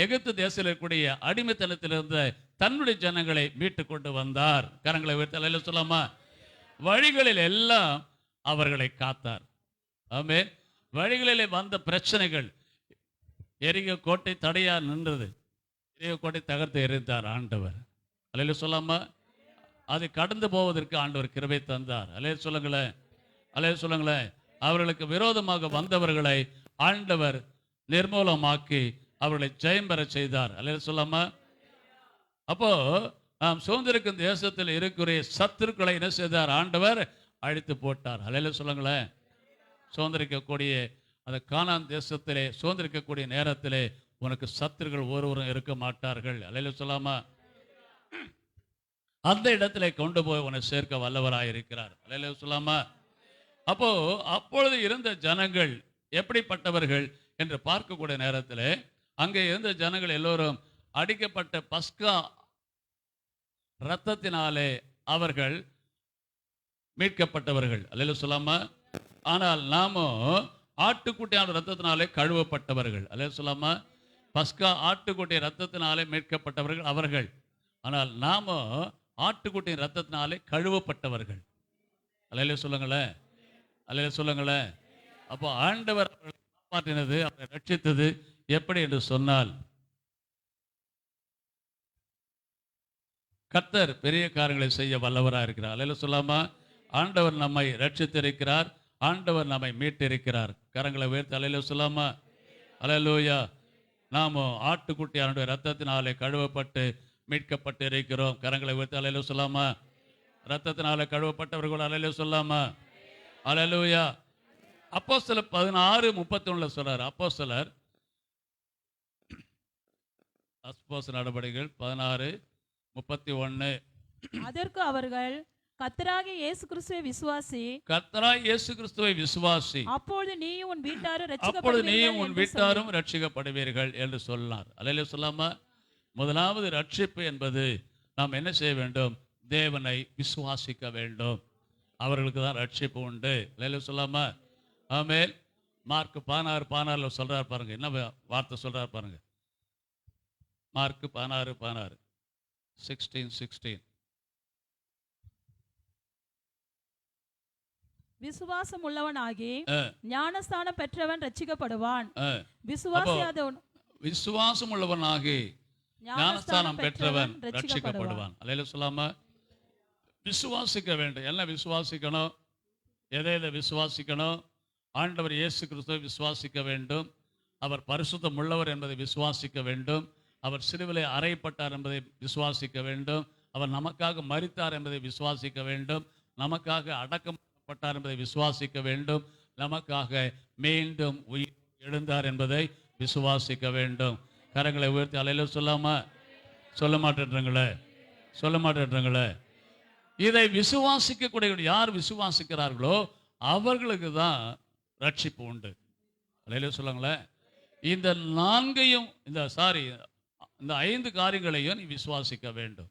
எகிப்து தேசத்தில் இருக்கக்கூடிய அடிமைத்தனத்திலிருந்து தன்னுடைய ஜனங்களை மீட்டு கொண்டு வந்தார். கரங்களை உயர்த்தி சொல்லாமா? வழிகளில் எல்லாம் அவர்களை காத்தார். ஆமென். வழிகளிலே வந்த பிரச்சனைகள், எரிக கோட்டை தடையா நின்றது. எரிக கோட்டை தகர்த்து எறிந்தார் ஆண்டவர். அல்லேலூயா சொல்லாமா? அதை கடந்து போவதற்கு ஆண்டவர் கிருபை தந்தார். அல்லேலூயா சொல்லுங்களேன். அல்லேலூயா சொல்லுங்களேன். அவர்களுக்கு விரோதமாக வந்தவர்களை ஆண்டவர் நிர்மூலமாக்கி அவர்களை ஜெயம் பெற செய்தார். அல்லேலூயா சொல்லாமா? அப்போ நாம் சுதந்திரிக்கும் தேசத்தில் இருக்கிற சத்துருக்களை என்ன செய்தார்? ஆண்டவர் அழித்து போட்டார். அல்லேலூயா சொல்லுங்களேன். சுதந்திரிக்கக்கூடிய அந்த கானான் தேசத்திலே சுதந்திரிக்கக்கூடிய நேரத்திலே உனக்கு சத்துருக்கள் ஒருவரும் இருக்க மாட்டார்கள். அல்லேலூயா சொல்லாமா? அந்த இடத்திலே கொண்டு போய் உன்னை சேர்க்க வல்லவராய் இருக்கிறார். அல்லேலூயா சொல்லாமா? அப்பொழுது இருந்த ஜனங்கள் எப்படிப்பட்டவர்கள் என்று பார்க்கக்கூடிய நேரத்தில் அங்கே இருந்த ஜனங்கள் எல்லோரும் அடிக்கப்பட்ட பஸ்கா இரத்தத்தினாலே அவர்கள் மீட்கப்பட்டவர்கள். அல்லேலூயா சொல்லாமா? ஆனால் நாமோ ஆட்டுக்குட்டியான இரத்தத்தினாலே கழுவப்பட்டவர்கள். அல்லேலூயா சொல்லாமா? பஸ்கா ஆட்டுக்குட்டி இரத்தத்தினாலே மீட்கப்பட்டவர்கள் அவர்கள். ஆனால் நாமோ ஆட்டுக்குட்டியின் இரத்தத்தினாலே கழுவப்பட்டவர்கள். அல்லேலூயா சொல்லுங்களேன். அல்லேலூயா சொல்லுங்களேன். அப்போ ஆண்டவர் அவர்களை காப்பாற்றினது, அவரை ரட்சித்தது எப்படி என்று சொன்னால், கர்த்தர் பெரிய காரியங்களை செய்ய வல்லவராக இருக்கிறார். அல்லேலூயா சொல்லாமா? ஆண்டவர் நம்மை ரட்சித்திருக்கிறார். ஆண்டவர் நம்மை மீட்டிருக்கிறார். கரங்களை உயர்த்தி அல்லேலூயா சொல்லாமா? அல்லேலூயா. நாம ஆட்டுக்குட்டியானுடைய இரத்தத்தினாலே கழுவப்பட்டு மீட்கப்பட்டு இருக்கிறோம். கரங்களை உயர்த்தி அல்லேலூயா சொல்லாமா? இரத்தத்தினாலே கழுவப்பட்டவர்கள் அல்லேலூயா சொல்லாமா? அல்லேலூயா. அப்போஸ்தலர் 16:31 சொல்றார். அப்போஸ்தலர் நடவடிக்கைகள் 16:31. அதற்கு அவர்கள், கர்த்தராகிய இயேசு கிறிஸ்துவை விசுவாசி, கர்த்தராகிய இயேசு கிறிஸ்துவை விசுவாசி, அப்பொழுது நீயும் உன் வீட்டாரும் ரட்சிக்கப்படுவீர்கள் என்று சொன்னார். அல்லேலூயா சொல்லாமா? முதலாவது ரட்சிப்பு என்பது நாம் என்ன செய்ய வேண்டும்? தேவனை விசுவாசிக்க வேண்டும். அவர்களுக்கு தான் ரட்சிப்பு உண்டு. அல்லேலூயா சொல்லாமா? ஆமென். மார்க் 16:16 சொல்றார் பாருங்க. என்ன வார்த்தை சொல்றார் பாருங்க. மார்க் 16:16 16:16. விசுவாசம் உள்ளவனாகி ஞானஸ்தானம் பெற்றவன் ரட்சிக்கப்படுவான். விசுவாசம் உள்ளவனாகி ஞானஸ்தானம் பெற்றவன் ரட்சிக்கப்படுவான். அல்லேலூயா சொல்லாமா? விசுவாசிக்க வேண்டும். என்ன விசுவாசிக்கணும்? எதை விசுவாசிக்கணும்? ஆண்டவர் இயேசு கிறிஸ்துவை விசுவாசிக்க வேண்டும். அவர் பரிசுத்தம் உள்ளவர் என்பதை விசுவாசிக்க வேண்டும். அவர் சிலுவிலே அறையப்பட்டார் என்பதை விசுவாசிக்க வேண்டும். அவர் நமக்காக மரித்தார் என்பதை விசுவாசிக்க வேண்டும். நமக்காக அடக்கப்பட்டார் என்பதை விசுவாசிக்க வேண்டும். நமக்காக மீண்டும் உயிர் எழுந்தார் என்பதை விசுவாசிக்க வேண்டும். கரங்களை உயர்த்தி அல்லேலூயா சொல்லாமா? சொல்ல மாட்டேன்றங்களே. சொல்ல மாட்டேன்றங்களே. இதை விசுவாசிக்கக்கூடிய யார் விசுவாசிக்கிறார்களோ அவர்களுக்கு தான் ரட்சிப்பு உண்டு. அல்லேலூயா சொல்லுங்களேன். இந்த நான்கையும் இந்த 5 காரியங்களையும் நீ விசுவாசிக்க வேண்டும்.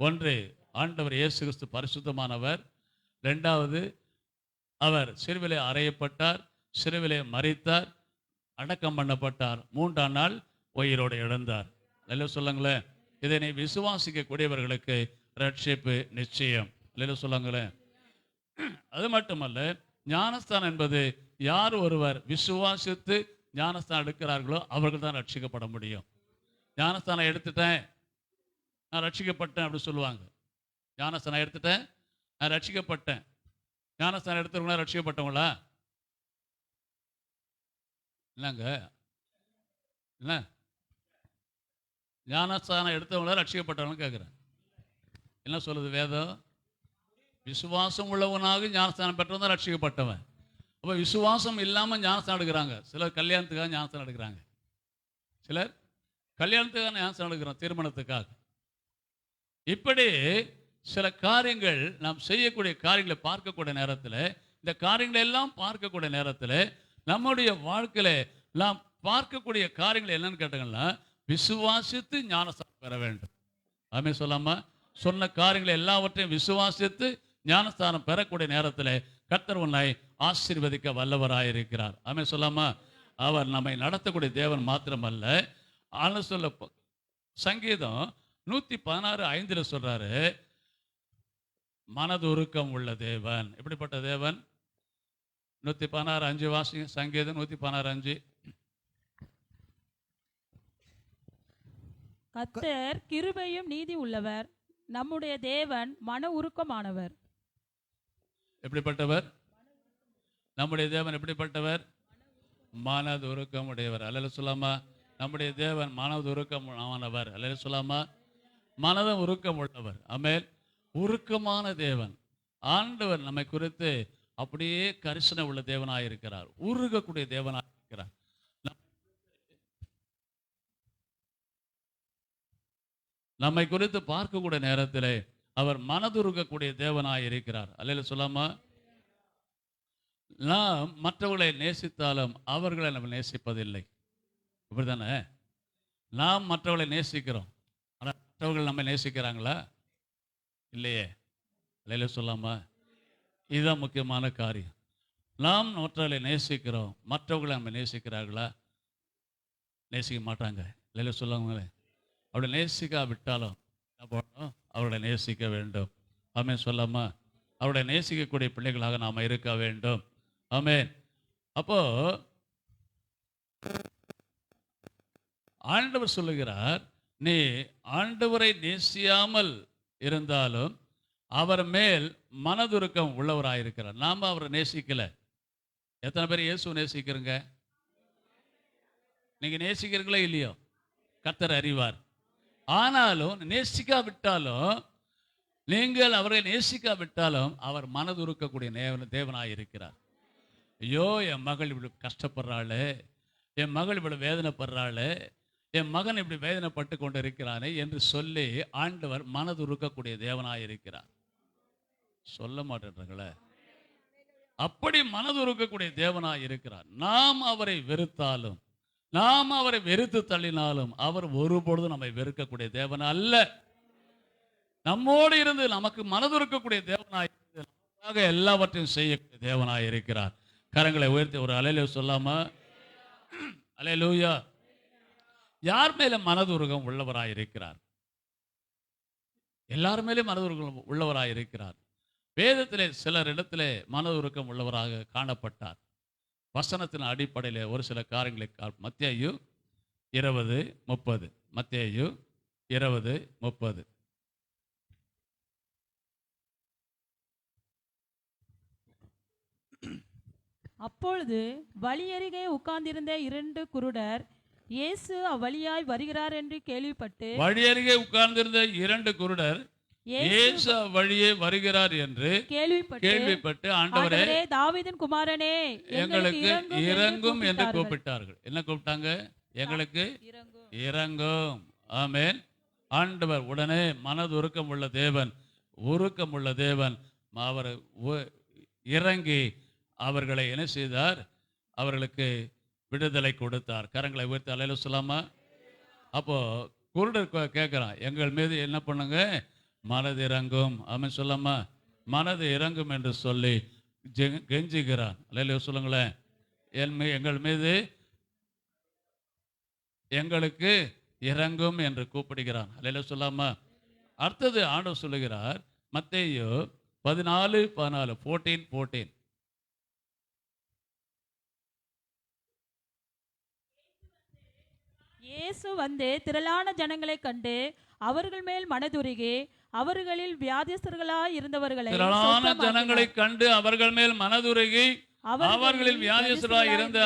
ஒன்று, ஆண்டவர் இயேசு கிறிஸ்து பரிசுத்தமானவர். 2வது, அவர் சிலுவையிலே அறையப்பட்டார், சிலுவையிலே மரித்தார், அடக்கம் பண்ணப்பட்டார், 3ஆம் நாள் உயிரோடு எழுந்தார். அல்லேலூயா சொல்லுங்களேன். இதை நீ விசுவாசிக்கக்கூடியவர்களுக்கு ரட்சிப்பு நிச்சயம். அல்லேலூயா சொல்லுங்களேன். அது மட்டுமல்ல, ஞானஸ்தானம் என்பது யார் ஒருவர் விசுவாசித்து ஞானஸ்தானம் எடுக்கிறார்களோ அவர்கள் தான் ரட்சிக்கப்பட முடியும். ஞானஸ்தானம் எடுத்துட்டேன், நான் ரட்சிக்கப்பட்டேன் அப்படி சொல்லுவாங்க. ஞானஸ்தானம் எடுத்துட்டேன், நான் ரட்சிக்கப்பட்டேன். ஞானஸ்தானம் எடுத்தவங்களா ரட்சிக்கப்பட்டவங்களா? இல்லைங்க, என்ன ஞானஸ்தானம் எடுத்தவங்களா ரட்சிக்கப்பட்டவங்க கேட்குறேன். என்ன சொல்லுது வேதம்? விசுவாசம் உள்ளவனாக ஞானஸ்தானம் பெற்றவன் தான் ரட்சிக்கப்பட்டவன். அப்போ விசுவாசம் இல்லாமல் ஞானஸ்தானம் எடுக்கிறாங்க. சிலர் கல்யாணத்துக்காக ஞானஸ்தானம் எடுக்கிறாங்க, சிலர் கல்யாணத்துக்காக ஞானஸ்தானம் எடுக்கிறாங்க, திருமணத்துக்காக. இப்படி சில காரியங்கள் நாம் செய்யக்கூடிய காரியங்களை பார்க்கக்கூடிய நேரத்தில், இந்த காரியங்களை எல்லாம் பார்க்கக்கூடிய நேரத்தில் நம்முடைய வாழ்க்கையில நாம் பார்க்கக்கூடிய காரியங்கள் என்னன்னு கேட்டாங்கன்னா, விசுவாசித்து ஞானஸ்தானம் பெற வேண்டும். ஆமென் சொல்லாமா? சொன்ன காரியங்களை எல்லாவற்றையும் விசுவாசித்து ஞானஸ்தானம் பெறக்கூடிய நேரத்தில் கர்த்தர் உன்னை ஆசீர்வதிக்க வல்லவராயிருக்கிறார். ஆமென் சொல்லாமா? அவர் நம்மை நடத்தக்கூடிய தேவன் மாத்திரமல்ல. ஆனால் சொல்ல சங்கீதம் 116:5 சொல்றாரு, மனதுருக்கம் உள்ள தேவன். எப்படிப்பட்ட தேவன்? 116:5 வாசிங்க. சங்கீதம் 116:5. கர்த்தர் கிருபையும் நீதி உள்ளவர், நம்முடைய தேவன் மன உருக்கமானவர். எப்படிப்பட்டவர்? நம்முடைய தேவன் எப்படிப்பட்டவர்? மனது உருக்கம் உடையவர். அல்லேலூயா சொல்லாமா? நம்முடைய தேவன் மனது உருக்கமானவர். அல்லேலூயா சொல்லாமா? மனதும் உருக்கம் உள்ளவர். ஆமென். உருக்கமான தேவன். ஆண்டவர் நம்மை குறித்து அப்படியே கரிசனை உள்ள தேவனாயிருக்கிறார், உருகக்கூடிய தேவனாயிருக்கிறார். நம்மை குறித்து பார்க்கக்கூடிய நேரத்தில் அவர் மனதுருகக்கூடிய தேவனாய் இருக்கிறார். அல்லேலூயா சொல்லாமா? நாம் மற்றவர்களை நேசித்தாலும் அவர்களை நம்ம நேசிப்பதில்லை. இப்படிதானே? நாம் மற்றவர்களை நேசிக்கிறோம், ஆனால் மற்றவர்கள் நம்ம நேசிக்கிறாங்களா? இல்லையே. அல்லேலூயா சொல்லாமா? இதுதான் முக்கியமான காரியம். நாம் மற்றவர்களை நேசிக்கிறோம், மற்றவர்களை நம்ம நேசிக்கிறார்களா? நேசிக்க மாட்டாங்க. அல்லேலூயா சொல்லாங்களே. அவளை நேசிக்காவிட்டாலும் என்ன பண்ணணும்? அவளை நேசிக்க வேண்டும். ஆமென் சொல்லாமா? அவளை நேசிக்கக்கூடிய பிள்ளைகளாக நாம் இருக்க வேண்டும். ஆமென். அப்போ ஆண்டவர் சொல்லுகிறார், நீ ஆண்டவரை நேசியாமல் இருந்தாலும் அவர் மேல் மனதுருக்கம் உள்ளவராயிருக்கிறார். நாம் அவரை நேசிக்கல. எத்தனை பேர் இயேசு நேசிக்கிறீங்க? நீங்க நேசிக்கிறீங்களோ இல்லையோ கர்த்தர் அறிவார். ஆனாலும் நேசிக்காவிட்டாலும், நீங்கள் அவரை நேசிக்காவிட்டாலும் அவர் மனதுருக்கக்கூடிய தேவனாயிருக்கிறார். ஐயோ, என் மகள் இப்படி கஷ்டப்படுறாளே, என் மகள் இப்படி வேதனைப்படுறாளே, என் மகன் இப்படி வேதனைப்பட்டு கொண்டு இருக்கிறானே என்று சொல்லி ஆண்டவர் மனதுருக்கக்கூடிய தேவனாயிருக்கிறார். சொல்ல மாட்டேன்றங்களே. அப்படி மனதுருக்கக்கூடிய தேவனாயிருக்கிறார். நாம் அவரை வெறுத்தாலும், நாம் அவரை வெறுத்து தள்ளினாலும் அவர் ஒருபொழுதும் நம்மை வெறுக்கக்கூடிய தேவன் அல்ல. நம்மோடு இருந்து நமக்கு மனதுருக்கக்கூடிய தேவனாய் நமக்காக எல்லாவற்றையும் செய்யக்கூடிய தேவனாய் இருக்கிறார். கரங்களை உயர்த்தி ஒரு அல்லேலூயா சொல்லாமா? அல்லேலூயா. யார் மேல மனதுருகம் உள்ளவராய் இருக்கிறார்? எல்லார் மேலே மனதுருகம் உள்ளவராய் இருக்கிறார். வேதத்திலே சிலர் இடத்திலே மனதுருக்கம் உள்ளவராக காணப்பட்டார். வசனத்தின் அடிப்படையில் ஒரு சில காரியங்களை மத்தேயு 20:30. மத்தேயு 20:30. அப்பொழுது வழியருகே உட்கார்ந்திருந்த 2 குருடர் இயேசு அவ்வழியாய் வருகிறார் என்று கேள்விப்பட்டு, வழியருகே உட்கார்ந்திருந்த 2 குருடர் இயேசு வழியே வருகிறார் என்று கேள்விப்பட்டு, ஆண்டவரே தாவீதின் குமாரனே எங்களுக்கு இரங்கும் என்று கூப்பிட்டார்கள். என்ன கூப்பிட்டாங்க? எங்களுக்கு இரங்கும். ஆமென். ஆண்டவர் உடனே மனதுருக்கம் உள்ள தேவன், உருக்கம் உள்ள தேவன். அவர் இறங்கி அவர்களை என்ன செய்தார்? அவர்களுக்கு விடுதலை கொடுத்தார். கரங்களை உயர்த்தி அல்லேலூயா சொல்லாமா? அப்போ குருடர் கேட்குறான், எங்கள் மீது என்ன பண்ணுங்க? மனது இறங்கும். ஆமென் சொல்லாமா? மனது இறங்கும் என்று சொல்லி கெஞ்சுகிறான். அல்லேலூயா சொல்லுங்களேன். எங்கள் மீது எங்களுக்கு இறங்கும் என்று கூப்பிடுகிறான். அல்லேலூயா சொல்லாமா? அடுத்தது ஆண்டவர் சொல்லுகிறார், மத்தேயு 14:14 14. இயேசு வந்து திரளான ஜனங்களை கண்டு அவர்கள் மேல் மனதுருகி அவர்களில் வியாதியஸ்தர்களாய் இருந்தவர்களை திரளான ஜனங்களை கண்டு அவர்கள் மேல் மனதுருகி அவர்களில் வியாதியஸ்தராய் இருந்த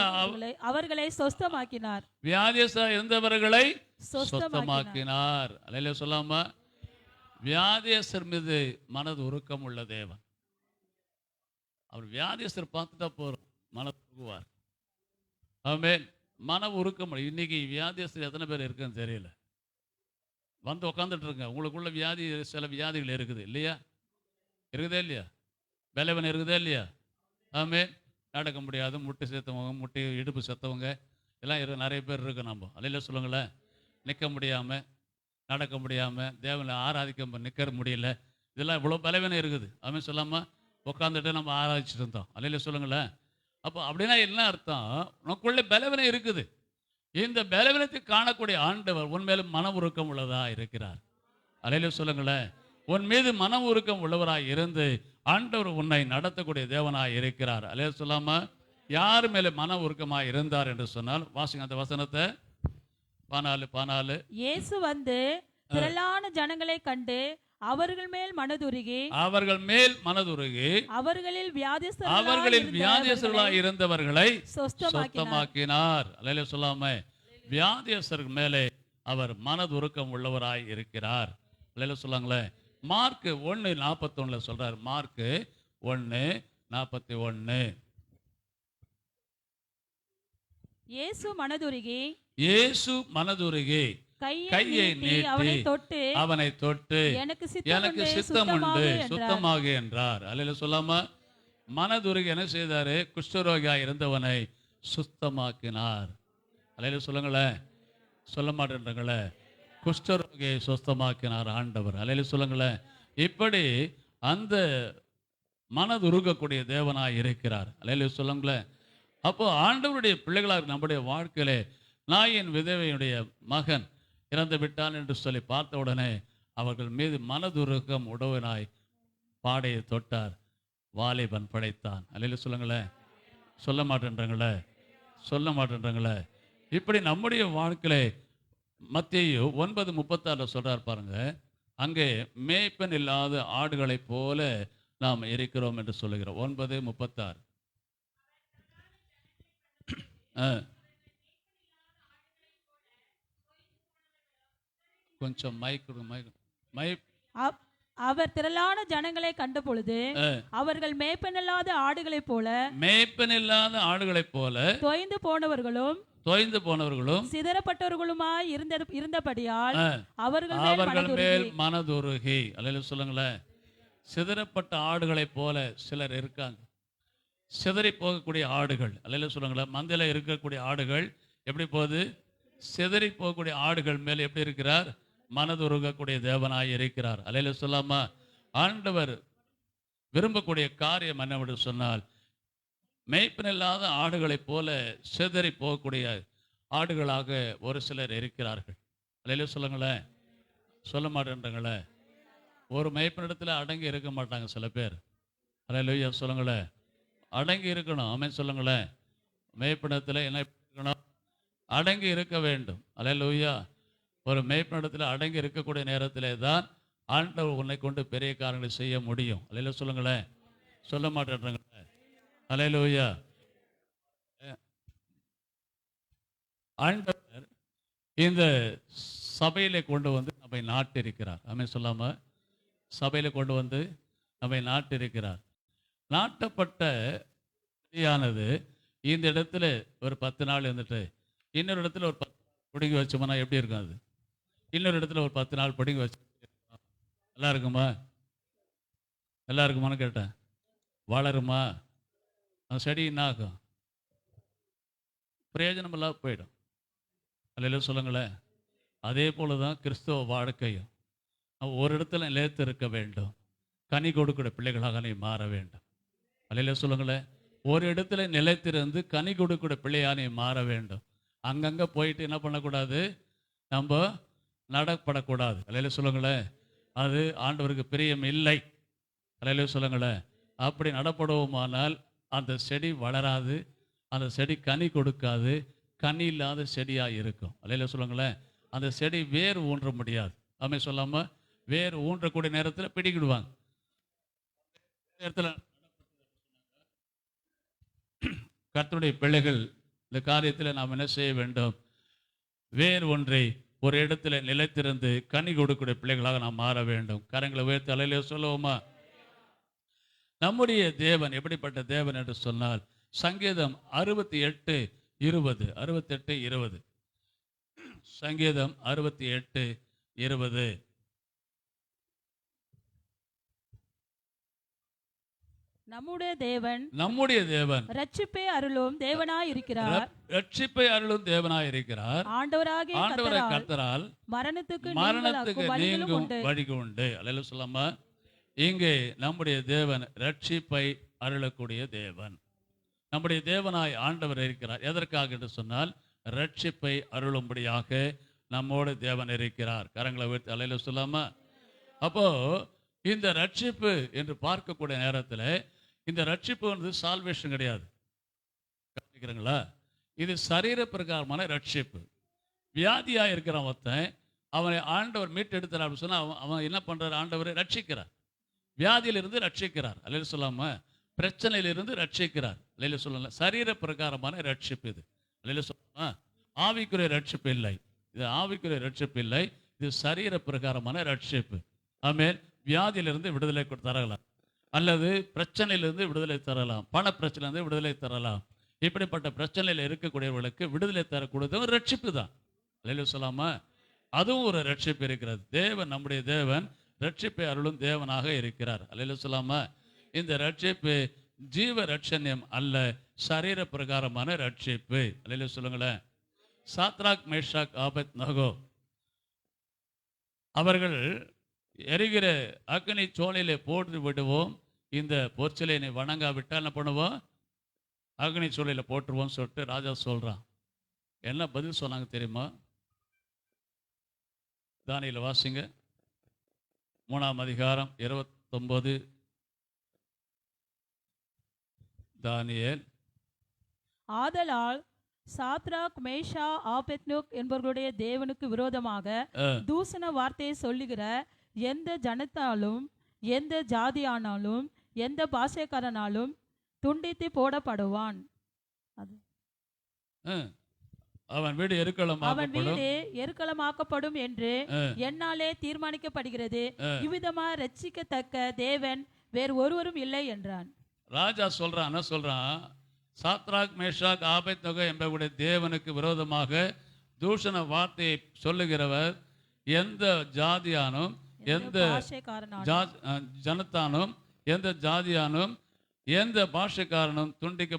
அவர்களை சொஸ்தமாக்கினார். வியாதியஸ்தராய் இருந்தவர்களை சொஸ்தமாக்கினார். அல்லேலூயா சொல்லாமா? வியாதியஸ்தர் மீது மனது உருக்கம் உள்ள தேவன். அவர் வியாதியஸ்தர் பார்த்துட்டா போறோம், மனது உருகுவார். ஆமென். மன உருக்கம். இன்னைக்கு வியாதியஸ்தர் எத்தனை பேர் இருக்குன்னு தெரியல. வந்து உட்காந்துட்டு இருங்க. உங்களுக்குள்ள வியாதி, சில வியாதிகள் இருக்குது இல்லையா? இருக்குதா இல்லையா? பலவீனம் இருக்குதா இல்லையா? ஆமென். நடக்க முடியாது, முட்டி செத்தவங்க, முட்டி இடுப்பு செத்தவங்க எல்லாம் நிறைய பேர் இருக்கு. நம்ம அல்லேலூயா சொல்லுங்களேன். நிற்க முடியாமல், நடக்க முடியாமல், தேவனை ஆராதிக்க நிற்க முடியல, இதெல்லாம் இவ்வளோ பலவீனம் இருக்குது. ஆமென் சொல்லாமல் உட்காந்துட்டு நம்ம ஆராதிச்சுட்டு இருந்தோம். அல்லேலூயா சொல்லுங்களேன். அப்போ அப்படின்னா என்ன அர்த்தம்? நமக்குள்ளே பலவீனம் இருக்குது. இந்த பலவீனத்தை காணக்கூடிய ஆண்டவர் உன்மேலும் மன உருக்கம் உள்ளதா இருக்கிறார். அல்லேலூயா சொல்லுங்களேன். உன் மீது மன உருக்கம் உள்ளவராய் இருந்து ஆண்டவர் உன்னை நடத்தக்கூடிய தேவனாய் இருக்கிறார். அல்லேலூயா சொல்லாம? யார் மேலே மன உருக்கமாய் இருந்தார் என்று சொன்னால், வாசிங்க அந்த வசனத்தை. 14. இயேசு வந்து திரளான ஜனங்களை கண்டு அவர்கள் மேல் மனதுருகி அவர்களில் வியாதியஸ்தர்களாய் இருந்தவர்களை சொஸ்தமாக்கினார். அல்லேலூயா சொல்லாம? வியாதியஸ்தர்கள் மேலே அவர் மனதுருக்கம் உள்ளவராய் இருக்கிறார். அல்லேலூயா சொல்லாங்களே. மார்க் 1:41 சொல்றார். மார்க் 1:41. இயேசு மனதுருகி கையை நீட்டி அவனை தொட்டு எனக்கு சித்தம் உண்டு, சுத்தமாக என்றார். அல்லேலூயா சொல்லாம? மனதுருகி என்ன செய்தாரு? குஷ்டரோகியாய் இருந்தவனை சுத்தமாக்கினார். அல்லேலூயா சொல்லுங்களேன். சொல்ல மாட்டேன்றங்களே. குஷ்டரோகியை சுத்தமாக்கினார் ஆண்டவர். அல்லேலூயா சொல்லுங்களேன். இப்படி அந்த மனதுருகக்கூடிய தேவனாய் இருக்கிறார். அல்லேலூயா சொல்லுங்களேன். அப்போ ஆண்டவருடைய பிள்ளைகளாக நம்முடைய வாழ்க்கையிலே, நாயின் விதவையுடைய மகன் இறந்து விட்டான் என்று சொல்லி பார்த்த உடனே அவர்கள் மீது மனதுருக்கம் உடவனாய் பாடையை தொட்டார். வாலிபன் படைத்தான். அல்லேலூயா சொல்லுங்களேன். சொல்ல மாட்டேன்றங்களே. இப்படி நம்முடைய வாழ்க்கையிலே மத்தேயு 9:36 சொல்றார் பாருங்க. அங்கே மேய்ப்பன் இல்லாத ஆடுகளைப் போல நாம் இருக்கிறோம் என்று சொல்லுகிறோம். 9:36. கொஞ்சம் அவர் திரளான ஜனங்களை கண்ட பொழுது அவர்கள் மேய்ப்பனில்லாத ஆடுகளைப் போல தொய்ந்து போனவர்களும் சிதறப்பட்டவர்களுமாய் இருந்தபடியால் அவர்கள் மேல் மனதுருகி. அல்லேலூயா சொல்லுங்களேன். சிதறப்பட்ட ஆடுகளைப் போல சிலர் இருக்காங்க. சிதறி போகக்கூடிய ஆடுகள். அல்லேலூயா சொல்லுங்களேன். மந்தையில இருக்கக்கூடிய ஆடுகள் எப்படி போகுது? சிதறி போகக்கூடிய ஆடுகள் மேல் எப்படி இருக்கிறார்? மனதுருகக்கூடிய தேவனாய் இருக்கிறார். அல்லேலூயா சொல்லாமா? ஆண்டவர் விரும்பக்கூடிய காரியம் என்னவென்று சொன்னால், மேய்ப்பனில்லாத ஆடுகளைப் போல சிதறி போகக்கூடிய ஆடுகளாக ஒரு சிலர் இருக்கிறார்கள். அல்லேலூயா சொல்லுங்களேன். சொல்ல மாட்டேன்றங்களே. ஒரு மேய்ப்பனிடத்தில் அடங்கி இருக்க மாட்டாங்க சில பேர். அல்லேலூயா சொல்லுங்களேன். அடங்கி இருக்கணும். ஆமென் சொல்லுங்களேன். மேய்ப்பனிடத்தில் என்ன இருக்கணும்? அடங்கி இருக்க வேண்டும். அல்லேலூயா. ஒரு மேய்ப்பனிடத்தில் அடங்கி இருக்கக்கூடிய நேரத்திலே தான் ஆண்டவர் உன்னை கொண்டு பெரிய காரியங்களை செய்ய முடியும். அல்லேலூயா சொல்லுங்களேன். சொல்ல மாட்டேன்றங்களே. அல்லேலூயா. ஆண்டவர் இந்த சபையிலே கொண்டு வந்து நம்மை நாட்டிருக்கிறார். ஆமென் சொல்லாம? சபையில கொண்டு வந்து நம்மை நாட்டிருக்கிறார். நாட்டப்பட்ட ஆனது இந்த இடத்துல ஒரு 10 நாள் இருந்துட்டு இன்னொரு இடத்துல ஒரு 10 பிடிங்கி வச்சோம்னா எப்படி இருக்கும்? அது இன்னொரு இடத்துல ஒரு 10 நாள் படிங்க வச்சு நல்லா இருக்குமா? நல்லா இருக்குமான்னு கேட்டேன். வளருமா? அந்த செடி என்ன ஆகும்? பிரயோஜனம் இல்லாம போயிடும். அல்லேலூயா சொல்லுங்களேன். அதே போல தான் கிறிஸ்தவ வாழ்க்கையும். ஒரு இடத்துல நிலைத்து இருக்க வேண்டும். கனி கொடுக்கிற பிள்ளைகளாக நீ மாற வேண்டும். அல்லேலூயா சொல்லுங்களேன். ஒரு இடத்துல நிலைத்திருந்து கனி கொடுக்கிற பிள்ளையாக நீ மாற வேண்டும். அங்கங்கே போயிட்டு என்ன பண்ணக்கூடாது? நம்ம நடப்படக்கூடாது. அல்லேலூயா சொல்லுங்களேன். அது ஆண்டவருக்கு பிரியம் இல்லை. அல்லேலூயா சொல்லுங்களேன். அப்படி நடப்படுவோமானால் அந்த செடி வளராது, அந்த செடி கனி கொடுக்காது, கனி இல்லாத செடியாக இருக்கும். அல்லேலூயா சொல்லுங்களேன். அந்த செடி வேர் ஊன்ற முடியாது. ஆமென் சொல்லாமல் வேர் ஊன்றக்கூடிய நேரத்தில் பிடிக்கிடுவாங்க. நேரத்தில் கர்த்தருடைய பிள்ளைகள் இந்த காரியத்தில் நாம் என்ன செய்ய வேண்டும்? வேர் ஒன்றை ஒரு இடத்துல நிலைத்திருந்து கனி கொடுக்கிற பிள்ளைகளாக நாம் மாற வேண்டும். கரங்களை உயர்த்தி அல்லேலூயா சொல்லுவோமா? நம்முடைய தேவன் எப்படிப்பட்ட தேவன் என்று சொன்னால், சங்கீதம் 68:20 68:20 சங்கீதம் 68:20 நம்முடைய தேவன் ரட்சிப்பை அருளும் தேவனாய் இருக்கிறார். ரட்சிப்பை அருளும் தேவனாய் இருக்கிறார். ஆண்டவராகிய கர்த்தரால் மரணத்துக்கு நீங்கும் வழி உண்டு. அல்லேலூயா சொல்லாமா? இங்கே நம்முடைய தேவன் ரட்சிப்பை அருளக்கூடிய தேவன். நம்முடைய தேவனாய் ஆண்டவர் இருக்கிறார். எதற்காக என்று சொன்னால், ரட்சிப்பை அருளும்படியாக நம்மோடு தேவன் இருக்கிறார். கரங்களை உயர்த்தி அல்லேலூயா சொல்லாமா? அப்போ இந்த ரட்சிப்பு என்று பார்க்கக்கூடிய நேரத்தில் இந்த ரட்சிப்பு வந்து சால்வேஷன் கிடையாது. கவனிக்கிறீங்களா? இது சரீர பிரகாரமான ரட்சிப்பு. வியாதியாக இருக்கிற ஒருத்தன் அவனை ஆண்டவர் மீட்டெடுத்தார் அப்படின்னு சொன்னால் அவன் என்ன பண்ணுறார்? ஆண்டவரை ரட்சிக்கிறார். வியாதியிலிருந்து ரட்சிக்கிறார். அல்லேலூயா சொல்லாம பிரச்சனையிலிருந்து ரட்சிக்கிறார். அல்லேலூயா சொல்லலாம். சரீர பிரகாரமான ரட்சிப்பு இது. அல்லேலூயா சொல்லாமா? ஆவிக்குரிய ரட்சிப்பு இல்லை. இது ஆவிக்குரிய ரட்சிப்பு இல்லை. இது சரீர பிரகாரமான ரட்சிப்பு. ஆமென். வியாதியிலிருந்து விடுதலை தரலாம், அல்லது பிரச்சனையிலிருந்து விடுதலை தரலாம், பண பிரச்சனையிலிருந்து விடுதலை தரலாம். இப்படிப்பட்ட பிரச்சனையில் இருக்கக்கூடியவர்களுக்கு விடுதலை தரக்கூடியது ஒரு ரட்சிப்பு தான். அல்லேலூயா சொல்லாமா? அதுவும் ஒரு ரட்சிப்பு இருக்கிறது. தேவன், நம்முடைய தேவன் ரட்சிப்பை அருளும் தேவனாக இருக்கிறார். அல்லேலூயா சொல்லாமா? இந்த ரட்சிப்பு ஜீவ ரட்சண்யம் அல்ல, சரீர பிரகாரமான ரட்சிப்பு. அல்லேலூயா சொல்லுங்களேன். சாத்ராக், மேஷாக், ஆபேத்நேகோ அவர்கள் எரிகிற அக்னி சோலையிலே போட்டு விடுவோம், இந்த பொற்சிலையை வணங்காவிட்டால் என்ன பண்ணுவோம்? அக்னி சோலையில் போட்டுருவோம் சொல்லிட்டு ராஜா சொல்றான். என்ன பதில் சொன்னாங்க தெரியுமா? தானியேல் வாசிங்க 3ஆம் அதிகாரம் 29. தானியேல். ஆதலால் சாத்ராக், மேஷா, ஆபேத்நேகோ என்பவர்களுடைய தேவனுக்கு விரோதமாக தூசண வார்த்தையை சொல்லுகிற எந்த ஜனத்தாலும், எந்த ஜாதியானாலும், எந்த பாஷைக்காரனாலும் துண்டித்து போடப்படுவான். அவன் வீடு எருக்களமாக்கப்படும் என்று என்னாலே தீர்மானிக்கப்படுகிறது. இவ்விதமாக ரட்சிக்கத்தக்க தேவன் வேறு ஒருவரும் இல்லை என்றான். ராஜா சொல்றான், என்ன சொல்றான்? சாத்ராக், மேஷாக், ஆபேத்நேகோ என்பவருடைய தேவனுக்கு விரோதமாக தூஷண வார்த்தையை சொல்லுகிறவர் எந்த ஜாதியானும், எந்த ஜனத்தானும், எந்த ஜாதியானும், எந்த பாஷைக்காரனும் துண்டிக்க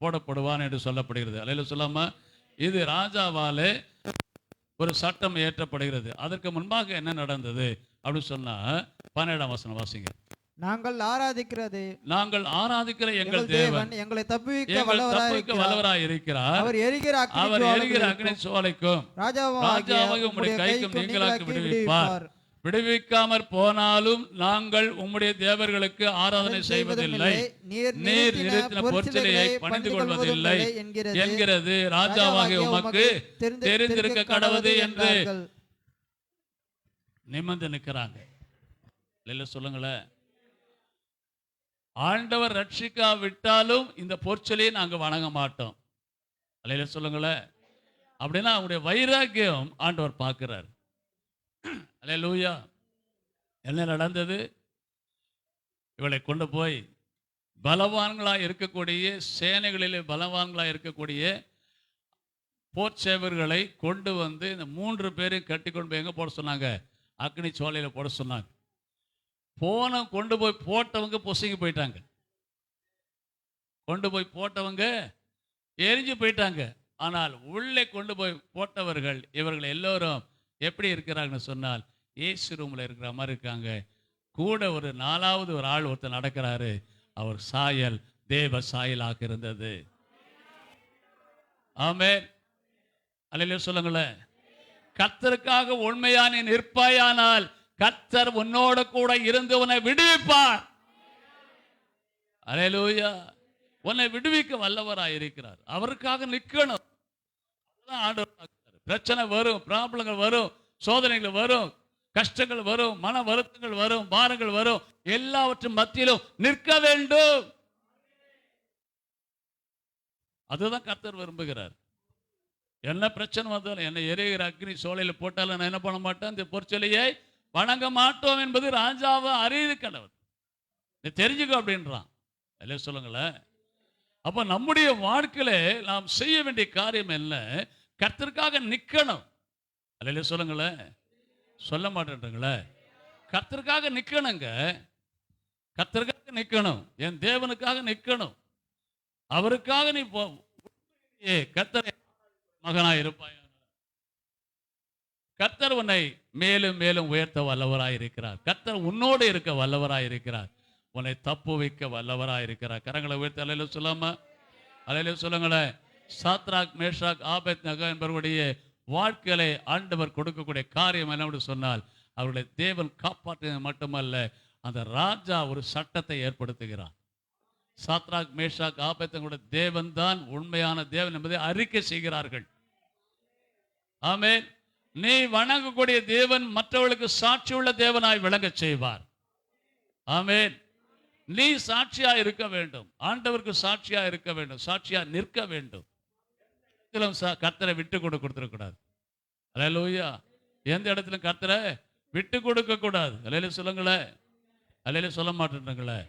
போடப்படுவான் என்று சொல்லப்படுகிறது. அல்லேலூயா சொல்லாம இது ராஜாவாலே ஒரு சட்டம் ஏற்றப்படுகிறது. அதற்கு முன்பாக என்ன நடந்தது அப்படின்னு சொன்னா 12ஆம் வசனம் வாசிங்க. நாங்கள் ஆராதிக்கிற எங்கள் தேவன் எங்களை தப்புவிக்க வல்லவராய் இருக்கிறார். அவர் எரிகிற அக்னி சோலைக்கும் ராஜாவாகிய உம்முடைய கைக்கும் நீங்களாக்கி விடுவிப்பார். விடுவிக்காமற் போனாலும் நாங்கள் உம்முடைய தேவர்களுக்கு ஆராதனை செய்வதில்லை, நீர் நிறுத்தின பொற்சிலையை பணிந்து கொள்வதில்லை என்கிறது ராஜாவாகிய உமக்கு தெரிந்திருக்க கடவுது என்று நிமிர்ந்து நிற்கிறாங்க. இல்ல சொல்லுங்களேன். ஆண்டவர் ரட்சிக்காவிட்டாலும் இந்த பொற்சிலையை நாங்கள் வணங்க மாட்டோம். அல்லேலூயா சொல்லுங்களேன். அப்படின்னா அவங்களுடைய வைராக்கியம் ஆண்டவர் பார்க்கிறார். அல்லேலூயா. என்ன நடந்தது? இவளை கொண்டு போய் பலவான்களாக இருக்கக்கூடிய, சேனைகளிலே பலவான்களாக இருக்கக்கூடிய போர்ச்சேவர்களை கொண்டு வந்து இந்த 3 பேரையும் கட்டி கொண்டு போய் எங்கே போட சொன்னாங்க? அக்னி சோலையில் போட சொன்னாங்க. கொண்டு போய் போட்டவங்க பொசுங்கி போயிட்டாங்க. கொண்டு போய் போட்டவங்க எரிஞ்சு போயிட்டாங்க. ஆனால் உள்ளே கொண்டு போய் போட்டவர்கள் இவர்கள் எல்லோரும் எப்படி இருக்கிறாங்கன்னு சொன்னால் இயேசு ரூமில் இருக்கிற மாதிரி இருக்காங்க. கூட ஒரு 4வது ஒரு ஆள் ஒருத்தர் நடக்கிறாரு. அவர் சாயல் தேவ சாயலாக இருந்தது. ஆமென். அல்லேலூயா சொல்லுங்களேன். கர்த்தருக்காக உண்மையா நீ நிற்பாயானால் கர்த்தர் உன்னோட கூட இருந்து உன்னை விடுவிப்பார். அல்லேலூயா. உன்னை விடுவிக்க வல்லவராய் இருக்கிறார். அவருக்காக நிற்கணும். பிரச்சனை வரும், ப்ராப்ளங்கள் வரும், சோதனைகள் வரும், கஷ்டங்கள் வரும், மன வருத்தங்கள் வரும், பாரங்கள் வரும், எல்லாவற்றும் மத்தியிலும் நிற்க வேண்டும். அதுதான் கர்த்தர் விரும்புகிறார். என்ன பிரச்சனை வந்தாலும், என்ன எரிகிற அக்னி சோலையில் போட்டாலும் நான் என்ன பண்ண மாட்டேன், இந்த பொற்சொலையை வணங்க மாட்டோம் என்பது ராஜாவை அறிவு கடவுள். நீ தெரிஞ்சுக்கோ அப்படின்றான். இல்லையா சொல்லுங்களேன். அப்போ நம்முடைய வாழ்க்கையில நாம் செய்ய வேண்டிய காரியம் என்ன? கர்த்தருக்காக நிற்கணும். இல்லையா சொல்லுங்களேன். சொல்ல மாட்டேன்றீங்களே. கர்த்தருக்காக நிற்கணுங்க. கர்த்தருக்காக நிற்கணும். என் தேவனுக்காக நிற்கணும். அவருக்காக நீ கர்த்தர் மகனாய் இருப்பாய். கர்த்தர் உன்னை மேலும் மேலும் உயர்த்த வல்லவராய் இருக்கிறார். கர்த்தர் உன்னோடு இருக்க வல்லவராய் இருக்கிறார். உன்னை தப்பு வைக்க வல்லவராய் இருக்கிறார். கரங்களை உயர்த்த அல்லேலூயா சொல்லாம அல்லேலூயா சொல்லுங்களேன். சாத்ராக், மேஷாக், ஆபேத்நேகோ என்பவருடைய வாழ்க்கையை ஆண்டவர் கொடுக்கக்கூடிய காரியம் என்னவென்று சொன்னால் அவர்களை தேவன் காப்பாற்றினது மட்டுமல்ல, அந்த ராஜா ஒரு சட்டத்தை ஏற்படுத்துகிறார். சாத்ராக், மேஷாக், ஆபேத்நேகோ தேவன் தான் உண்மையான தேவன் என்பதை அறிக்கை செய்கிறார்கள். ஆமென். நீ வணங்கக்கூடிய தேவன் மற்றவர்களுக்கு சாட்சியுள்ள தேவனாய் விளங்க செய்வார். ஆமென். நீ சாட்சியா இருக்க வேண்டும். ஆண்டவருக்கு சாட்சியா இருக்க வேண்டும். சாட்சியா நிற்க வேண்டும். கர்த்தரை விட்டு கொடுத்துடக்கூடாது. அல்லேலூயா. எந்த இடத்துல கர்த்தரை விட்டு கொடுக்க கூடாது. அல்லேலூயா சொல்லுங்களேன். அல்லேலூயா சொல்ல மாட்டேன்றீங்களே.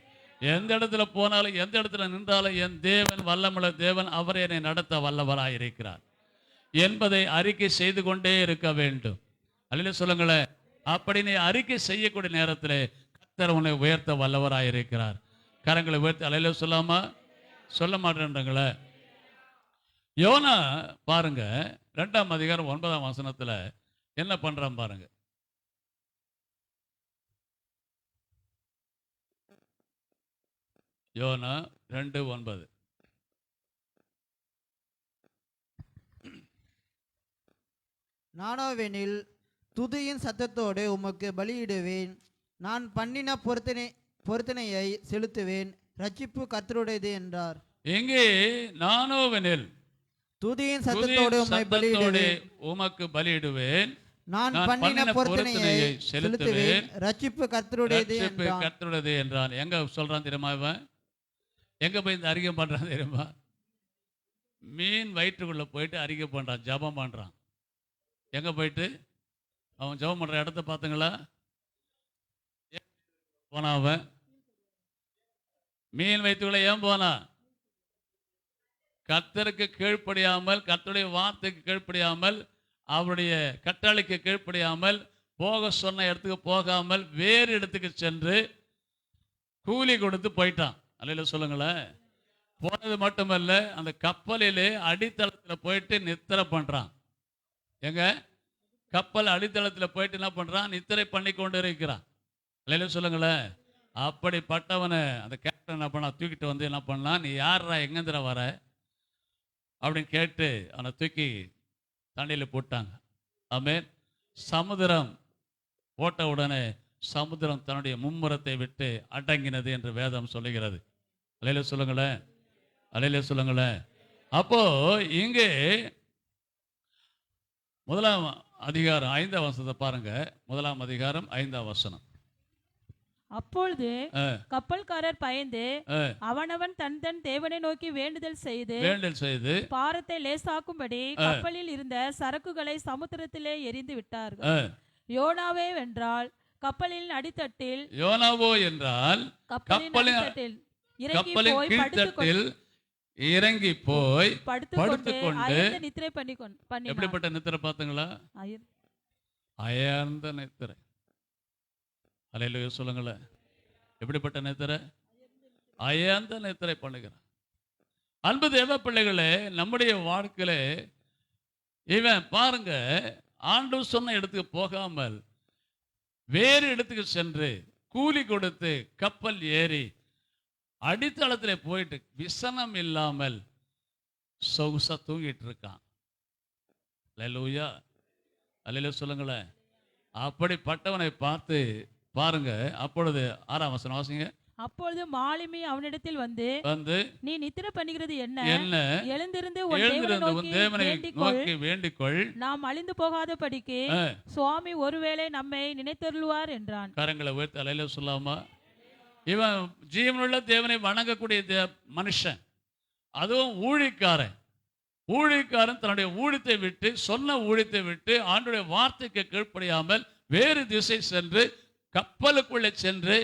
எந்த இடத்துல போனாலும் எந்த இடத்துல நின்றாலும் என் தேவன் வல்லமுள்ள தேவன், அவர் என்னை நடத்த வல்லவராய் இருக்கிறார் என்பதை அறிக்கை செய்து கொண்டே இருக்க வேண்டும். அல்லேலூயா சொல்லுங்களேன். அப்படி நீ அறிக்கை செய்யக்கூடிய நேரத்தில் கர்த்தர் உன்னை உயர்த்த வல்லவராய் இருக்கிறார். கரங்களை உயர்த்தி அல்லேலூயா சொல்லாமா? சொல்ல மாட்டேன்றீங்களே. யோனா பாருங்க, 2ஆம் அதிகாரம் 9ஆம் வசனத்துல என்ன பண்றான் பாருங்க. யோனா 2:9. நானோவெனில் துதியின் சத்தத்தோடு உமக்கு பலியிடுவேன். நான் பண்ணின பொருத்தனையை செலுத்துவேன். ரட்சிப்பு கர்த்தருடையது என்றார். எங்கே? நானோவெனில் துதியின் சத்தத்தோடு உமக்கு பலியிடுவேன். நான் பண்ணின பொருத்தனையை செலுத்துவேன். ரட்சிப்பு கர்த்தருடையது என்றான். எங்க சொல்றான் தெரியுமா? இவன் எங்க போய் இந்த அறிக்கை பண்றான் தெரியுமா? மீன் வயிற்றுக்குள்ள போயிட்டு அறிக்கை பண்றான், ஜபம் பண்றான். எங்க போயிட்டு அவன் ஜபம் பண்ற இடத்த பார்த்தீங்களா? போனா அவன் மீன் வயிற்றுக்குள்ள ஏன் போனா? கர்த்தருக்கு கீழ்ப்படியாமல், கர்த்தருடைய வார்த்தைக்கு கீழ்ப்படியாமல், அவருடைய கட்டளைக்கு கீழ்ப்படியாமல், போக சொன்ன இடத்துக்கு போகாமல் வேறு இடத்துக்கு சென்று கூலி கொடுத்து போயிட்டான். அல்லேலூயா சொல்லுங்களேன். போனது மட்டுமல்ல, அந்த கப்பலிலே அடித்தளத்தில் போயிட்டு நித்திரை பண்றான். எங்க? கப்பல் அடித்தளத்தில் போயிட்டு என்ன பண்றான்? நித்திரை பண்ணி கொண்டு இருக்கிறான். அல்லேலூயா சொல்லுங்களேன். அப்படிப்பட்டவனை அந்த கேப்டன் என்ன பண்ணா? தூக்கிட்டு வந்து என்ன பண்ணலாம்? நீ யாரா, எங்கேந்திர வர அப்படின்னு கேட்டு அவனை தூக்கி தண்ணியில் போட்டாங்க. ஆமென். சமுத்திரம் போட்ட உடனே சமுத்திரம் தன்னுடைய மும்முரத்தை விட்டு அடங்கினது என்று வேதம் சொல்லுகிறது. அல்லேலூயா சொல்லுங்களேன். அல்லேலூயா சொல்லுங்களேன். அப்போ இங்கே 1ஆம் அதிகாரம் 5ஆம் வசனத்தை பாருங்க. 1ஆம் அதிகாரம் 5ஆம் வசனம். அப்பொழுது கப்பல்காரர் பயந்து அவனவன் தன் தன் தேவனை நோக்கி வேண்டுதல் செய்து பாரத்தை லேசாக்கும்படி கப்பலில் இருந்த சரக்குகளை சமுத்திரத்திலே எரிந்து விட்டார்கள். யோனாவே என்றால் கப்பலின் அடித்தட்டில், யோனாவோ என்றால் கப்பலின் கீழ்த்தட்டில் இறங்கி போய் படுத்துக்கொண்டு படுத்துக்கொண்டு அயர்ந்து நித்திரை பண்ணினான். எப்படிப்பட்ட நித்திரை பார்த்தீங்களா? அயர்ந்த நித்திரை. அல்லேலூயா சொல்லுங்களேன். எப்படிப்பட்ட நித்திரை? அயர்ந்த நித்திரை பண்ணுகிறான். அன்பு தேவ பிள்ளைகளே, நம்முடைய வாழ்க்கையில இவன் பாருங்க, ஆண்டவர் சொன்ன இடத்துக்கு போகாமல் வேறு இடத்துக்கு சென்று கூலி கொடுத்து கப்பல் ஏறி அடித்தளத்தில் போயிட்டு விசனம் இல்லாமல் சொகுசா தூங்கிட்டு இருக்கான். அல்லேலூயா, அல்லேலூயா சொல்லுங்களேன். அப்படிப்பட்டவனை பார்த்து பாருங்க. அப்பொழுது 6ஆம் வசனம் வாசிங்க. அப்பொழுது மாலுமி அவனிடத்தில் வந்து நீ நித்திரை பண்ணுகிறது என்ன? எழுந்திருந்து உன் தேவனை நோக்கி வேண்டிக்கொள், நாம் அழிந்து போகாதபடிக்கு சுவாமி ஒருவேளை நம்மை நினைத்தருளுவார் என்றான். கரங்களை உயர்த்தி அல்லேலூயா சொல்லாமா? இவன் ஜீவனுள்ள தேவனை வணங்கக்கூடிய மனுஷன், அதுவும் ஊழிக்காரன். தன்னுடைய ஊழியத்தை விட்டு, சொன்ன ஊழியத்தை விட்டு, ஆண்டுடைய வார்த்தைக்கு கீழ்ப்படியாமல் வேறு திசை சென்று கப்பலுக்குள்ளே சென்று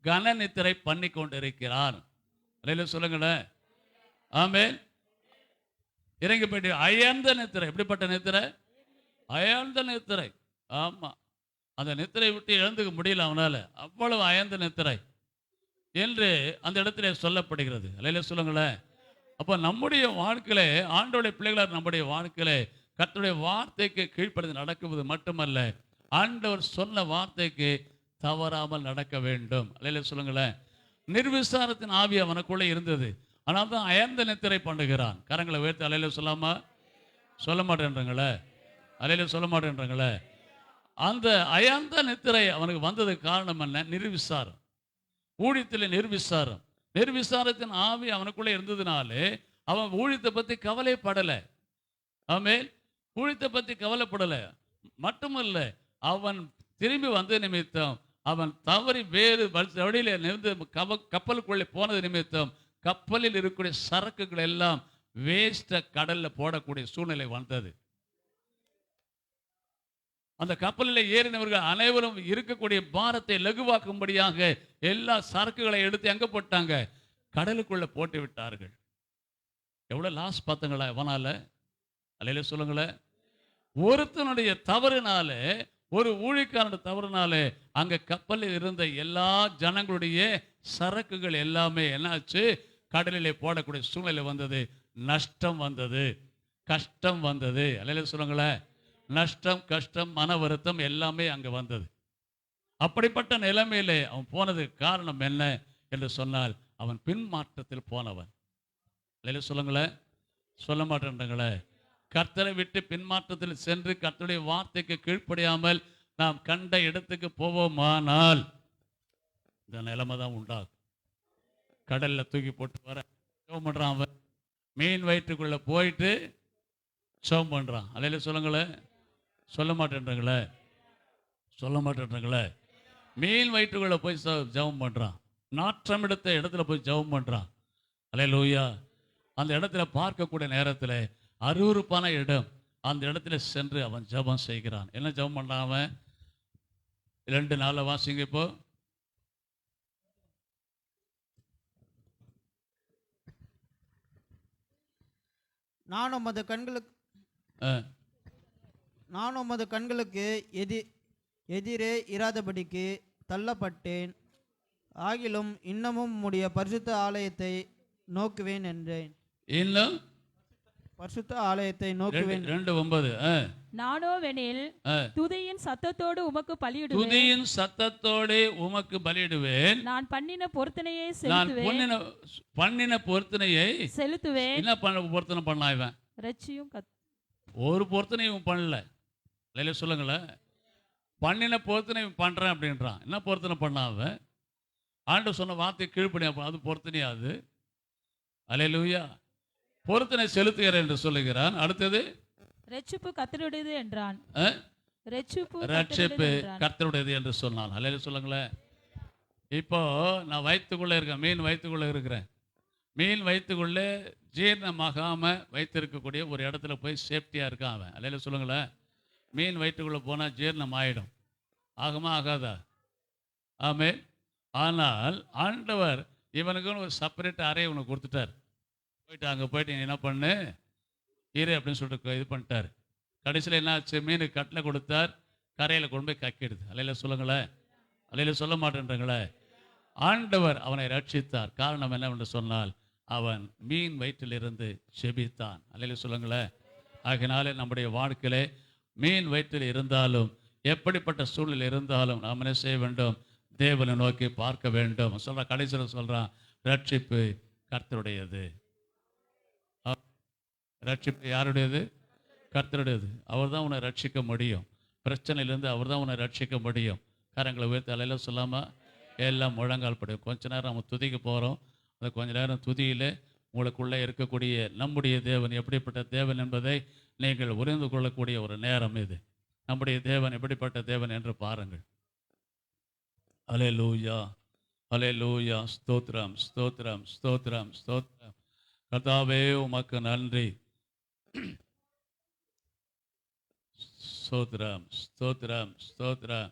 கன நித்திரை பண்ணி கொண்டிருக்கிறான். சொல்லுங்களேன். ஆமென். இறங்கி போயிட்டு அயர்ந்த நித்திரை. எப்படிப்பட்ட நித்திரை? அயர்ந்த நித்திரை. ஆமா, அந்த நித்திரை விட்டு எழுந்துக்க முடியல அவனால, அவ்வளவு அயர்ந்த நித்திரை என்று அந்த இடத்துல சொல்லப்படுகிறது. அல்லேலூயா சொல்லுங்களேன். அப்போ நம்முடைய வாழ்க்கையில, ஆண்டோடைய பிள்ளைகளார் நம்முடைய வாழ்க்கையில கர்த்தருடைய வார்த்தைக்கு கீழ்ப்படிந்து நடக்குவது மட்டுமல்ல, ஆண்டவர் சொன்ன வார்த்தைக்கு தவறாமல் நடக்க வேண்டும். அல்லேலூயா சொல்லுங்களேன். நிர்விசாரத்தின் ஆவி அவனுக்குள்ளே இருந்தது, ஆனால் தான் அயர்ந்த நித்திரை பண்ணுகிறான். கரங்களை உயர்த்தி அல்லேலூயா சொல்லாமா? சொல்ல மாட்டேன்றங்களே. அல்லேலூயா சொல்ல மாட்டேன்றங்களே. அந்த அயர்ந்த நித்திரை அவனுக்கு வந்ததுக்கு காரணம் என்ன? நிர்விசாரம். ஊழியத்தில் நிர்விசாரம். நிர்விசாரத்தின் ஆவி அவனுக்குள்ளே இருந்ததுனாலே அவன் ஊழியத்தை பற்றி கவலைப்படலை. ஆமென். ஊழியத்தை பற்றி கவலைப்படலை மட்டுமல்ல, அவன் திரும்பி வந்த நிமித்தம், அவன் தவறி வேறு வழியில நின்று கப்பலுக்குள்ளே போனது நிமித்தம் கப்பலில் இருக்கக்கூடிய சரக்குகள் எல்லாம் வேஸ்ட கடல்ல போடக்கூடிய சூழ்நிலை வந்தது. அந்த கப்பலில் ஏறினவர்கள் அனைவரும் இருக்கக்கூடிய பாரத்தை லகுவாக்கும்படியாக எல்லா சரக்குகளை எடுத்து எங்க போட்டாங்க? கடலுக்குள்ள போட்டு விட்டார்கள். எவ்வளவு லாஸ் பார்த்தங்களா அவனால? அல்லேலூயா சொல்லுங்களேன். ஒருத்தனுடைய தவறுனால, ஒரு ஊழியக்காரனுடைய தவறுனாலே அங்க கப்பலில் இருந்த எல்லா ஜனங்களுடைய சரக்குகள் எல்லாமே என்னாச்சு? கடலிலே போடக்கூடிய சூழ்நிலை வந்தது. நஷ்டம் வந்தது, கஷ்டம் வந்தது. அல்லேலூயா சொல்லுங்களேன். நஷ்டம், கஷ்டம், மன வருத்தம் எல்லாமே அங்க வந்தது. அப்படிப்பட்ட நிலைமையிலே அவன் போனதுக்கு காரணம் என்ன என்று சொன்னால், அவன் பின்மாற்றத்தில் போனவன். அல்லேலூயா சொல்லுங்களேன். சொல்ல மாட்டேன்றங்களே. கர்த்தரை விட்டு பின்மாற்றத்தில் சென்று கர்த்தருடைய வார்த்தைக்கு கீழ்ப்படியாமல் நாம் கண்ட இடத்துக்கு போவோமானால் இந்த நிலைமை தான் உண்டாகும். கடல்ல தூக்கி போட்டு வர ஜெபம் பண்றான் அவன். மீன் வயிற்றுக்குள்ள போயிட்டு ஜெபம் பண்றான். அல்லேலூயா சொல்லுங்களேன். சொல்ல மாட்டேன்றங்களே. சொல்ல மாட்டேன்றங்களே. மீன் வயிற்றுக்குள்ள போய் ஜெபம் பண்றான். நாற்றம் எடுத்த இடத்துல போய் ஜெபம் பண்றான். அல்லேலூயா. அந்த இடத்துல பார்க்கக்கூடிய நேரத்தில் அருவருப்பான இடம், அந்த இடத்துல சென்று அவன் ஜெபம் செய்கிறான். என்ன ஜெபம் பண்ணான் அவன்? 2 நாள்ல வாசிங்க. இப்போ நான் உமது கண்களுக்கு எதிரே இராதபடிக்கு தள்ளப்பட்டேன், ஆகிலும் இன்னமும் உம்முடைய பரிசுத்த ஆலயத்தை நோக்குவேன் என்றேன். இன்னும் பரிசுத்த ஆலயத்தை நோக்குவேன். 2:9. நானோவெனில் துதியின் சத்தத்தோடு உமக்கு பலியிடுவேன். துதியின் சத்தத்தோடு உமக்கு பலியிடுவேன். நான் பண்ணின பொருத்தனையை செலுத்துவேன். என்ன பொருத்தனை பண்ணா இவன்? ரட்சியும் ஒரு பொருத்தனையும் பண்ணல. இல்ல சொல்லுங்களேன். பண்ணின பொருத்தனை பண்றேன் அப்படின்றான். என்ன பொருத்தனை பண்ணா அவன்? ஆண்டு சொன்ன வார்த்தை கீழ்ப்படியா, அது பொருத்தனையாது. அல்லேலூயா. பொருத்தனை செலுத்துகிறேன் என்று சொல்லுகிறான். அடுத்தது ரட்சிப்பு கர்த்தருடையது என்றான். ரட்சிப்பு கர்த்தருடையது என்று சொன்னான். அல்லேலூயா சொல்லுங்களேன். இப்போ நான் வயிற்றுக்குள்ளே இருக்கேன், மீன் வயிற்றுக்குள்ளே இருக்கிறேன். மீன் வயிற்றுக்குள்ளே ஜீரணமாகாம வைத்திருக்கக்கூடிய ஒரு இடத்துல போய் சேஃப்டியா இருக்கான் அவன். அல்லேலூயா சொல்லுங்களேன். மீன் வயிற்றுக்குள்ளே போனால் ஜீரணம் ஆகிடும். ஆகுமா ஆகாதா? ஆமென். ஆனால் ஆண்டவர் இவனுக்குன்னு ஒரு செப்பரேட் அறை இவனுக்கு கொடுத்துட்டார். போயிட்டு அங்கே போயிட்டு நீ என்ன பண்ணு இரு அப்படின்னு சொல்லிட்டு இது பண்ணிட்டார். கடைசியில் என்ன ஆச்சு? மீனுக்கு கட்டில் கொடுத்தார், கரையில் கொண்டு போய் கக்கிடுது. அலையில சொல்லுங்களேன், அலையில சொல்ல மாட்டேன்றங்களே. ஆண்டவர் அவனை ரட்சித்தார். காரணம் என்னவென்று சொன்னால் அவன் மீன் வயிற்றிலிருந்து செபித்தான். அலையில சொல்லுங்களேன். ஆகினாலே நம்முடைய வாழ்க்கையிலே மீன் வயிற்றில் இருந்தாலும் எப்படிப்பட்ட சூழ்நிலை இருந்தாலும் நாம் என்ன செய்ய வேண்டும்? தேவனை நோக்கி பார்க்க வேண்டும். சொல்கிறான், கடைசியில் சொல்கிறான், ரட்சிப்பு கர்த்தருடையது. ரட்சிப்பு யாருடையது? கர்த்தருடையது. அவர் தான் உன்னை ரட்சிக்க முடியும். பிரச்சனையிலேருந்து அவர் தான் உன்னை ரட்சிக்க முடியும். கரங்களை உயர்த்தி அலையில சொல்லாமல் எல்லாம் முழங்கால் படும். கொஞ்ச நேரம் நம்ம துதிக்க போகிறோம். அந்த கொஞ்ச நேரம் துதியில் உங்களுக்குள்ளே இருக்கக்கூடிய நம்முடைய தேவன் எப்படிப்பட்ட தேவன் என்பதை நீங்கள் உணர்ந்து கொள்ளக்கூடிய ஒரு நேரம் இது. நம்முடைய தேவன் எப்படிப்பட்ட தேவன் என்று பாருங்கள். அல்லேலூயா, அல்லேலூயா. ஸ்தோத்திரம், ஸ்தோத்திரம், ஸ்தோத்திரம், ஸ்தோத்திரம். கர்த்தாவே உமக்கு நன்றி. ஸ்தோத்திரம், ஸ்தோத்திரம், ஸ்தோத்திரம்.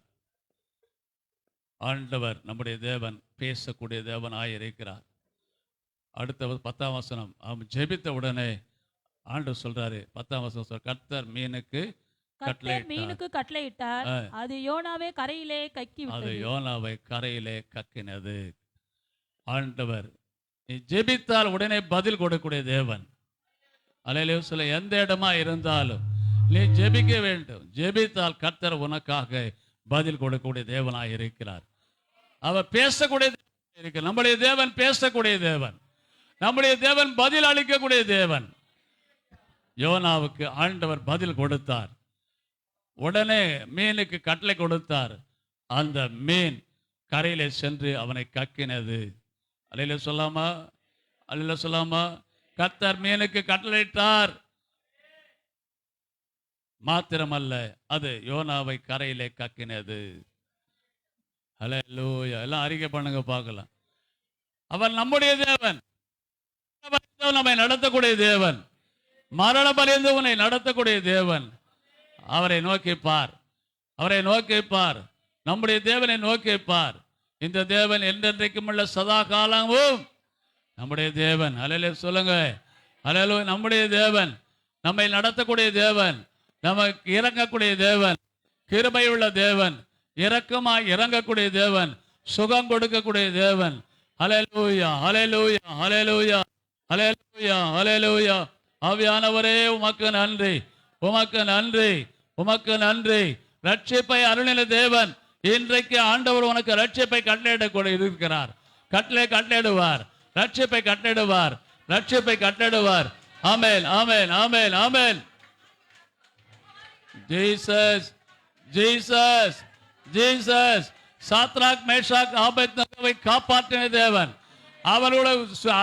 ஆண்டவர் நம்முடைய தேவன் பேசக்கூடிய தேவனாய் இருக்கிறார். அடுத்த 10ஆம் வசனம், அவன் ஜெபித்த உடனே ஆண்டவர் சொல்றாரு, 10ஆம் வசனம், கர்த்தர் மீனுக்கு கட்டளையிட்டார், அது யோனாவை கரையிலே கக்கிவிட்டது. அது யோனாவை கரையிலே கக்கினது. ஆண்டவர் நீ ஜெபித்தால் உடனே பதில் கொடுக்கக்கூடிய தேவன். அல்லேலூயா. சொல்ல, எந்த இடமா இருந்தாலும் நீ ஜெபிக்க வேண்டும். ஜெபித்தால் கர்த்தர் உனக்காக பதில் கொடுக்கக்கூடிய தேவனாய் இருக்கிறார். அவர் பேசக்கூடிய இருக்கிறார். நம்முடைய தேவன் பேசக்கூடிய தேவன். நம்முடைய தேவன் பதில் அளிக்கக்கூடிய தேவன். யோனாவுக்கு ஆண்டவர் பதில் கொடுத்தார். உடனே மீனுக்கு கட்டளை கொடுத்தார். அந்த மீன் கரையிலே சென்று அவனை கக்கினது. அல்லேலூயா சொல்லாமா, அல்லேலூயா சொல்லாமா. கர்த்தர் மீனுக்கு கட்டளையிட்டார். மாத்திரமல்ல, அது யோனாவை கரையிலே கக்கினது. அல்லேலூயா. எல்லாம் அறிக்கை பண்ணுங்க பார்க்கலாம். அவர் நம்முடைய தேவன். நம்மை நடத்தக்கூடிய தேவன். மரண பரியந்த உன்னை நடத்தக்கூடிய தேவன். அவரை நோக்கி பார், அவரை நோக்கி பார். நம்முடைய தேவனை நோக்கி பார். இந்த தேவன் என்றென்றைக்கும் உள்ள சதா காலமும் நம்முடைய தேவன். அல்லேலூயா சொல்லுங்க. அல்லேலூயா. நம்முடைய தேவன் நம்மை நடத்தக்கூடிய தேவன், நமக்கு இறங்கக்கூடிய தேவன், கிருபை உள்ள தேவன், இரக்கமாய் இறங்கக்கூடிய தேவன், சுகம் கொடுக்கக்கூடிய தேவன். அல்லேலூயா, அல்லேலூயா, அல்லேலூயா, அல்லேலூயா, அல்லேலூயா. ஆவியானவரே உமக்கு நன்றி, உமக்கு நன்றி, உமக்கு நன்றி. ரட்சிப்பை அருளின தேவன். இன்றைக்கு ஆண்டவர் உனக்கு ரட்சிப்பை கட்டளையிட இருக்கிறார். கட்டளையிடுவார். ரட்சிப்பை கட்டளையிடுவார். ரட்சிப்பை கட்டளையிடுவார். ஆமென், ஆமென், ஆமென், ஆமென். Jesus, Jesus, Jesus. Shadrach, Meshach, ஆபேத்நேகோவை காப்பாற்றின தேவன். அவரோட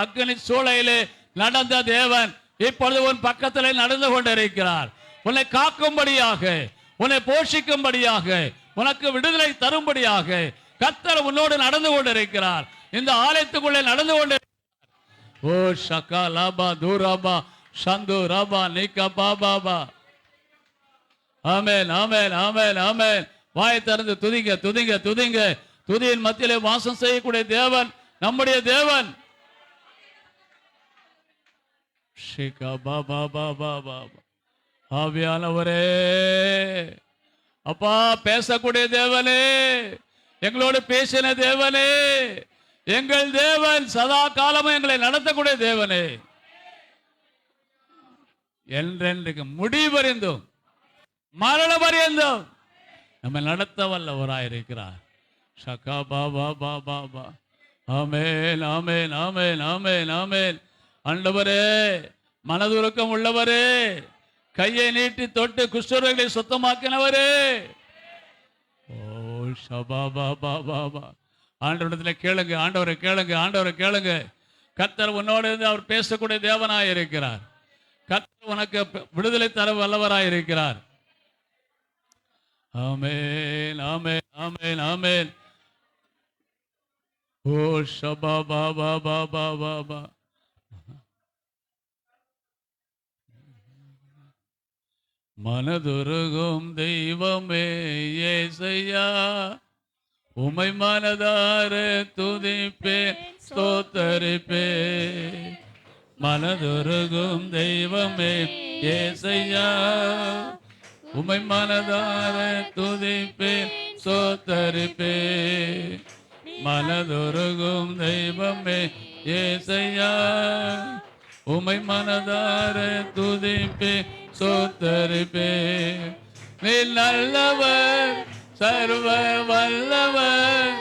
அக்னி சூளையிலே நடந்த தேவன் இப்பொழுது உன் பக்கத்திலே நடந்து கொண்டிருக்கிறார். உன்னை காக்கும்படியாக, உன்னை போஷிக்கும்படியாக, உனக்கு விடுதலை தரும்படியாக கர்த்தர் உன்னோடு நடந்து கொண்டிருக்கிறார். இந்த ஆலயத்துக்குள்ளே நடந்து கொண்டிருக்கிறார். ஓ ஷகா லாபா தூராபா சந்து ராபா நிகா பாபா. ஆமென், ஆமென், ஆமென், ஆமென். வாயை திறந்து துதிங்க, துதிங்க, துதிங்க. துதியின் மத்தியிலே வாசம் செய்யக்கூடிய தேவன் நம்முடைய தேவன். ஷிகா பாபா பாபா பாபா. ஆவியானவரே, அப்பா பேசக்கூடிய தேவனே, எங்களோடு பேசின தேவனே, எங்கள் தேவன், சதா காலமும் எங்களை நடத்தக்கூடிய தேவனே, என்றென்றைக்கு முடிவறிந்தும் மரண பரியந்தம் நம்ம நடத்த வல்லவராயிருக்கிறார். ஷகா பாபா பாபா பா. ஆமென், ஆமென், ஆமென், ஆமென், ஆமென். ஆண்டவரே, மனதுருக்கம் உள்ளவரே, கையை நீட்டி தொட்டு குஷ்டரோகிகளை சுத்தமாக்கினவரே. ஓ ஷபா பாபா பாபா. ஆண்டவரிடத்தில் கேளுங்க, ஆண்டவரை கேளுங்க, ஆண்டவரை கேளுங்க. கர்த்தர் உன்னோடு இருந்து அவர் பேசக்கூடிய தேவனாய் இருக்கிறார். கர்த்தர் உனக்கு விடுதலை தர வல்லவராய் இருக்கிறார். ஆமென், ஆமென், ஆமென், ஆமென். ஓ ஷபா பாபா பாபா பாபா. மனதுருகும் தெய்வமே ஏசையா, உமை மனதார துதிப்பேன், ஸ்தோத்தரிப்பேன். மனதுருகும் தெய்வமே ஏசையா, உமை மனதார துதிப்பேன் சோத்தரிப்பேன். மனதுருகும் தெய்வமே ஏசையா, உமை மனதார துதிப்பேன் சோத்தரிப்பேன். நீ நல்லவர் சர்வ வல்லவர்,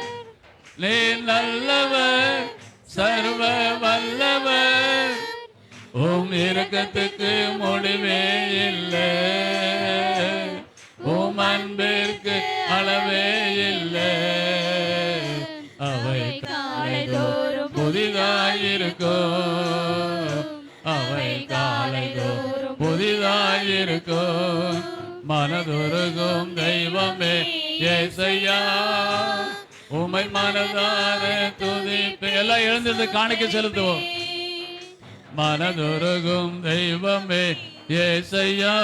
நீ நல்லவர் சர்வ வல்லவர், உம் இரக்கத்துக்கு முடிவே இல்லை, உம் அன்பிற்கு அளவே இல்லை. அவை காலைதோறும் புதிதாயிருக்கும், அவை காலைதோறும் புதிதாயிருக்கும். மனதுருகும் தெய்வமே ஏசையா, உமை மனதார துதிப்பே. எல்லாம் எழுந்திருந்து காணிக்கை செலுத்துவோம். மனதுருகும் தெய்வமே ஏசையா,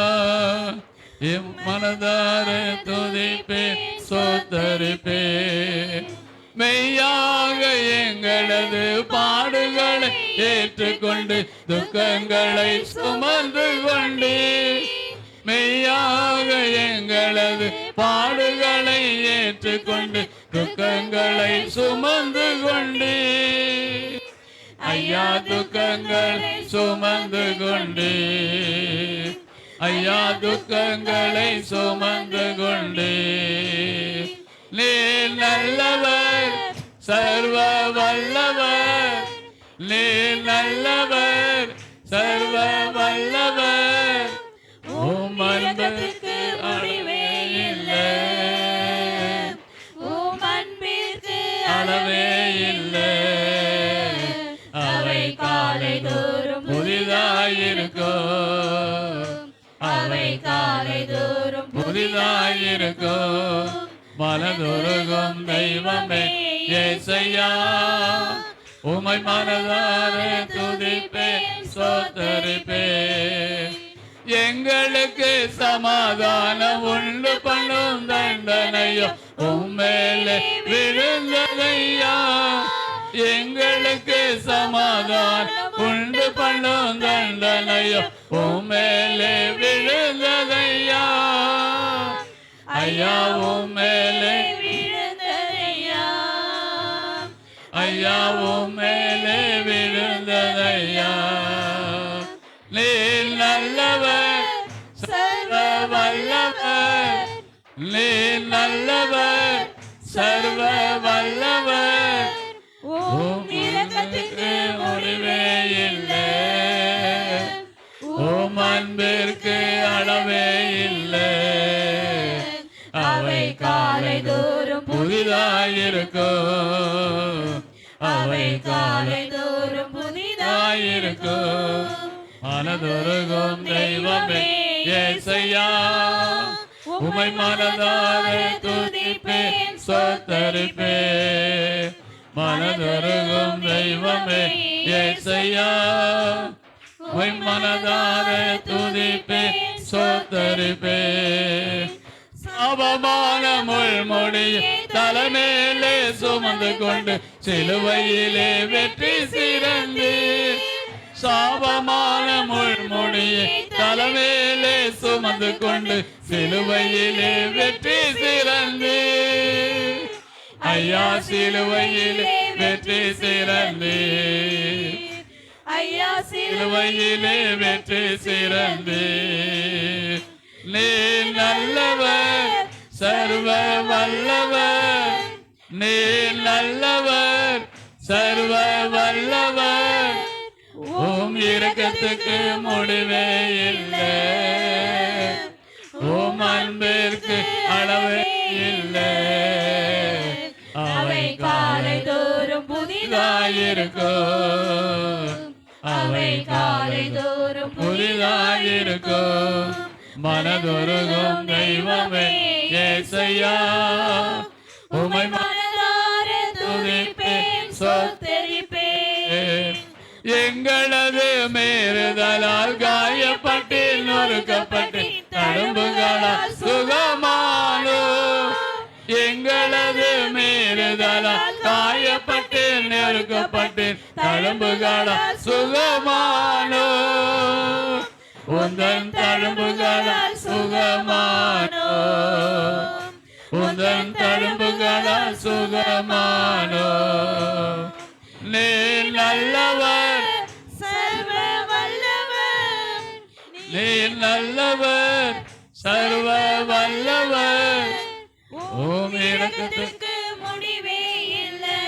எம் மனதார துதிப்பே சோத்தரிப்பே. மெய்யாக எங்களது பாடுகளை ஏற்றுக்கொண்டு துக்கங்களை சுமந்து கொண்டு, மெய்யாக எங்களது பாடுகளை ஏற்றுக்கொண்டு துக்கங்களை சுமந்து கொண்டு, ஐயா துக்கங்களை சுமந்து கொண்டு, ஐயா துக்கங்களை சுமந்து கொண்டு. நீ நல்லவர் சர்வ வல்லவர், நீ நல்லவர் சர்வ வல்லவர், உம் அன்பிற்கு அளவே இல்லை, உம் அன்பிற்கு அளவே இல்லை. அவை காலைதோறும் புதிதாயிருக்கும், அவை காலைதோறும் புதிதாயிருக்கும். மனதுருகும் தெய்வமே ஏசையா, உமை மனதார துதிப்பேன் சோத்தரிப்பேன். எங்களுக்கு சமாதானம் உண்டு பண்ணும் தண்டனையோ உம்மேலே விழுந்ததையா, எங்களுக்கு சமாதானம் உண்டு பண்ணும் தண்டனையோ உம்மேலே விழுந்ததையா, ஐயா உம்மேலே விழுந்ததையா, ஐயா உம்மேலே விழுந்ததையா. நீ நல்லவர் சர்வ வல்லவர், நீ நல்லவர் சர்வ வல்லவர், உம் இரக்கத்துக்கு முடிவே இல்லை, உம் அன்பிற்கு அளவே இல்லை. அவை காலைதோறும் புதிதாயிருக்கும், அவை காலைதோறும் புதிதாயிருக்கும். மனதுருகும் தெய்வமே ஏசையா, உமை மனதார துதிப்பேன் சோத்தரிப்பேன். மனதுருகும் தெய்வமே ஏசையா, உமை மனதார துதிப்பேன் சோத்தரிப்பேன். சாபமான முள்முடியை தலைமேலே சுமந்து கொண்டு சிலுவையிலே வெற்றி சிறந்து, சாபமான முள்முடியை தலைமேலே சுமந்து கொண்டு சிலுவையிலே வெற்றி சிறந்து, ஐயா சிலுவையிலே வெற்றி சிறந்து, ஐயா சிலுவையிலே வெற்றி சிறந்து. நீ நல்லவர் சர்வ வல்லவர், நீ நல்லவர் சர்வ வல்லவர், உம் இரக்கத்துக்கு முடிவே இல்லை, உம் அன்பிற்கு அளவே இல்லை. அவை காலைதோறும் புதிதாயிருக்கும், அவை காலைதோறும் புதிதாயிருக்கும். மனதுருகும் தெய்வமே ஏசையா, உமை மனதார துதிப்பேன் சோத்தரிப்பேன். எங்களது மீறுதலால் காயப்பட்டு நொறுக்கப்பட்டு தழும்புகளால் சுகமானோ, எங்களது மீறுதலால் காயப்பட்டு நொறுக்க காயப்பட்டேன் தழும்புகளால் சுகமானோ, உந்தன் தழும்புகளால் சுகமானோ, உந்தன் தழும்புகளால் சுகமானோ. நீ நல்லவர், சர்வ வல்லவர், நீ நல்லவர், சர்வ வல்லவர், ஓம் இரக்கத்துக்கு முடிவே இல்லை,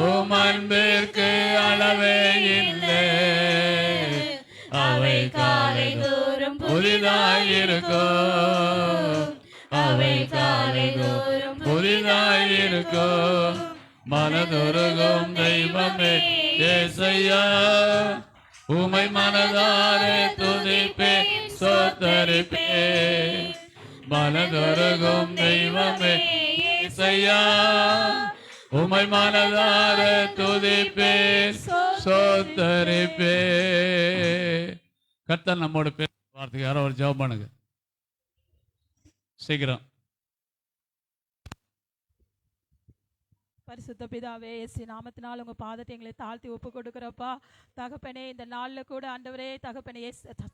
ஓம் அன்பிற்கு அளவே இல்லை. அவை காலை தோறும் புதிதாயிருக்கும், அவை காலை தோறும் புதிதாயிருக்கும். மனதுருகும் தெய்வமே ஏசையா, உமை மனதாரே துதிப்பே சோத்தரிப்பே. மனதுருகும் தெய்வமே ஏசையா, உமை மனதாரே துதிப்பே சோத்தரிப்பே. கர்த்தர் நம்மோட பேர் வார்த்தைக்கு யாரோ ஒரு ஜெபம் பண்ணுங்க சீக்கிரம். பரிசுத்த பிதாவே, இயேசு நாமத்தினால் உங்க பாதத்தை எங்களை தாழ்த்தி ஒப்பு கொடுக்கிறப்பா. தகப்பனே, இந்த நாளில் கூட ஆண்டவரே தகப்பனே,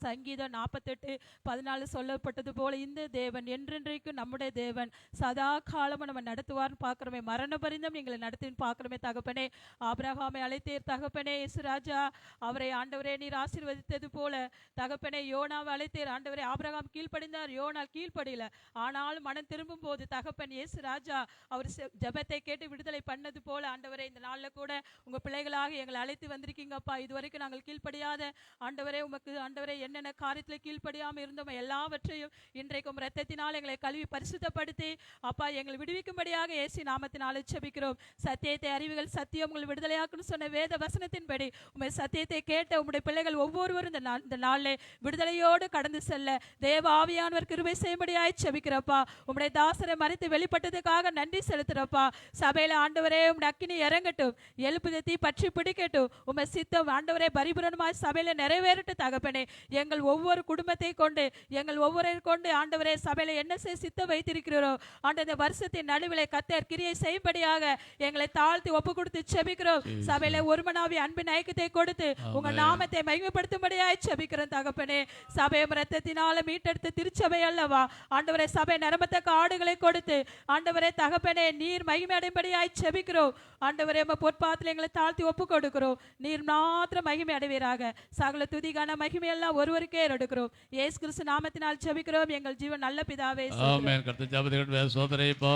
சங்கீதம் 48:14 சொல்லப்பட்டது போல இந்த தேவன் என்றென்றைக்கும் நம்முடைய தேவன், சதா காலமும் நம்ம நடத்துவார்னு பார்க்குறோமே, மரண பரிந்தம் எங்களை நடத்தின்னு பார்க்குறோமே. தகப்பனே, ஆபிரகாமை அழைத்தீர் தகப்பனே இயேசு ராஜா, அவரை ஆண்டவரே நீர் ஆசீர்வதித்தது போல தகப்பனே யோனாவை அழைத்தீர் ஆண்டவரே. ஆபிரகாம் கீழ்ப்படிந்தார், யோனா கீழ்ப்படியல. ஆனாலும் மனம் திரும்பும் போது தகப்பன் இயேசு ராஜா அவர் ஜெபத்தை கேட்டு விடுதலை பண்ணது போல ஆண்டவரே, இந்த நாளில் கூட உங்க பிள்ளைகளாக எங்களை அழைத்து வந்திருக்கீங்கப்பா. இதுவரைக்கும் நாங்கள் கீழ்ப்படியாத ஆண்டவரே, உமக்கு ஆண்டவரே என்னென்ன காரியத்தில் கீழ்ப்படியாமல் இருந்தோம் எல்லாவற்றையும் இன்றைக்கும் இரத்தத்தினால் எங்களை கழுவி பரிசுத்தப்படுத்தி அப்பா எங்களை விடுவிக்கும்படியாக இயேசு நாமத்தினால் ஜெபிக்கிறோம். சத்தியத்தை அறிவுகள் சத்தியம் உங்களை விடுதலையாக்குன்னு சொன்ன வேத வசனத்தின்படி உமை சத்தியத்தை கேட்ட உங்களுடைய பிள்ளைகள் ஒவ்வொருவரும் இந்த நாளில் விடுதலையோடு கடந்து செல்ல தேவ ஆவியானவர் கிருபை செய்யும்படியாய் ஜெபிக்கிறப்பா. உம்முடைய தாசரை மறைத்து வெளிப்பட்டதுக்காக நன்றி செலுத்துறப்பா. சபையில ஆண்டவரே உம்முடைய அக்கினி இறங்கட்டும், எழுப்புத தீ பற்றி பிடிக்கட்டும். உம்மை சித்தம் ஆண்டவரே பரிபூரணமாய் சபையில நிறைவேறட்டும் தகப்பனே. எங்கள் ஒவ்வொரு குடும்பத்தை கொண்டு எங்கள் ஒவ்வொரு கொண்டு ஆண்டவரே சபையில என்ன செய்ய சித்தம் வைத்திருக்கிறோம் ஆண்டவரே, வருஷத்தின் நடுவிலே கர்த்தர் கிரியை செய்யும்படியாக எங்களை தாழ்த்தி ஒப்பு கொடுத்து செபிக்கிறோம். சபையில ஒருமனாவி அன்பின் ஐக்கியத்தை கொடுத்து உங்க நாமத்தை மகிமைப்படுத்தும்படியாய் செபிக்கிறோம் தகப்பனே. சபையை இரத்தத்தினால மீட்டெடுத்து திருச்சபை அல்லவா ஆண்டவரே, சபை நரம்பத்தக்க ஆடுகளை கொடுத்து ஆண்டவரே தகப்பனே நீர் மகிமை அடையும்படியாய் செபிக்கிறோம் ஆண்டவரே. பொற்பாத்தில் எங்களை தாழ்த்தி ஒப்பு கொடுக்கிறோம். நீர் மாத்திரம் மகிமை அடைவீராக. சகல துதிகான மகிமை எல்லாம் ஒருவருக்கே எடுக்கிறோம். இயேசு கிறிஸ்து நாமத்தினால் ஜெபிக்கிறோம் எங்கள் ஜீவன் நல்ல பிதாவே. ஆமென். கர்த்தர் ஜெபத்தை சோதரைப்போ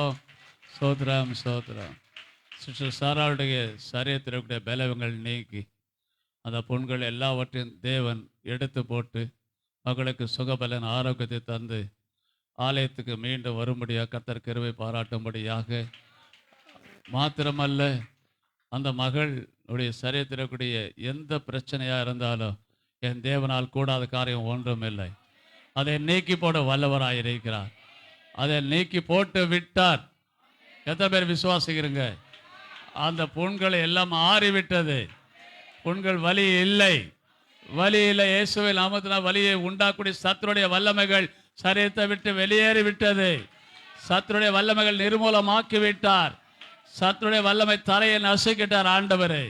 சோத்ரம் சோத்ரம். சிஸ்டர் சாராவுடைய சரீரத்திற்குடைய பலவங்கள் நீக்கி அந்த புண்கள் எல்லாவற்றையும் தேவன் எடுத்து போட்டு மகளுக்கு சுகபலன் ஆரோக்கியத்தை தந்து ஆலயத்துக்கு மீண்டும் வரும்படியாக கர்த்தர் கிருபை பாராட்டும்படியாக, மாத்திரமல்ல அந்த மகளுடைய சரீரத்திற்குடைய எந்த பிரச்சனையாக இருந்தாலும் என் தேவனால் கூடாத காரியம் ஒன்றும் இல்லை. அதை நீக்கி போட வல்லவராயிருக்கிறார். அதை நீக்கி போட்டு விட்டார். எத்தனை பேர் விசுவாசிக்கிறீங்க? அந்த புண்கள் எல்லாம் ஆறிவிட்டது. புண்கள் வலி இல்லை, வலி இல்லை. இயேசுவை நாமத்தினால் வலியை உண்டாக்கூடிய சத்துருடைய வல்லமைகள் சரீரத்தை விட்டு வெளியேறி விட்டது. சத்துருடைய வல்லமைகள் நிர்மூலமாக்கி விட்டார். சத்துருடைய வல்லமை தலையை நசுக்கிட்டார் ஆண்டவரே.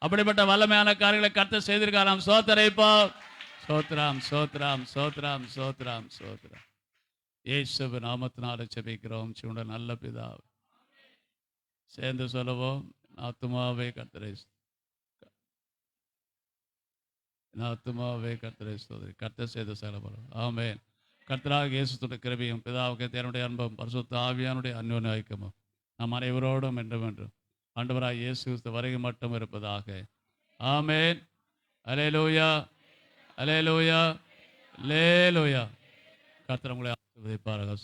அப்படிப்பட்ட வல்லமையான காரியங்களை கர்த்தர் செய்திருக்கார். நாம் சோத்தரைப்போம். சோத்ராம் சோத்ராம் சோத்ராம் சோத்ராம் சோத்ராம். இயேசுவின் நாமத்தினால ஜெபிக்கிறோம் சிவனுடைய நல்ல பிதாவே. சேர்ந்து சொல்லுவோம். ஆத்துமாவே கர்த்தரை, ஆத்துமாவே கர்த்தரை ஸ்தோத்திரி. கர்த்தர் செய்த செயல்படும். ஆமென். கர்த்தராக இயேசுவின் கிருபையும் பிதாவுக்கு தேவனுடைய அன்பும் பரிசுத்த ஆவியானுடைய அன்யோன்ய ஐக்கியமும் நம் அனைவரோடும் என்றும் ஆண்டவராக இயேசு கிறிஸ்து வருகை மட்டும் இருப்பதாக. ஆமென். அல்லேலூயா அல்லேலூயா அல்லேலூயா. கர்த்தர் உங்களை ஆசீர்வதிப்பாராக.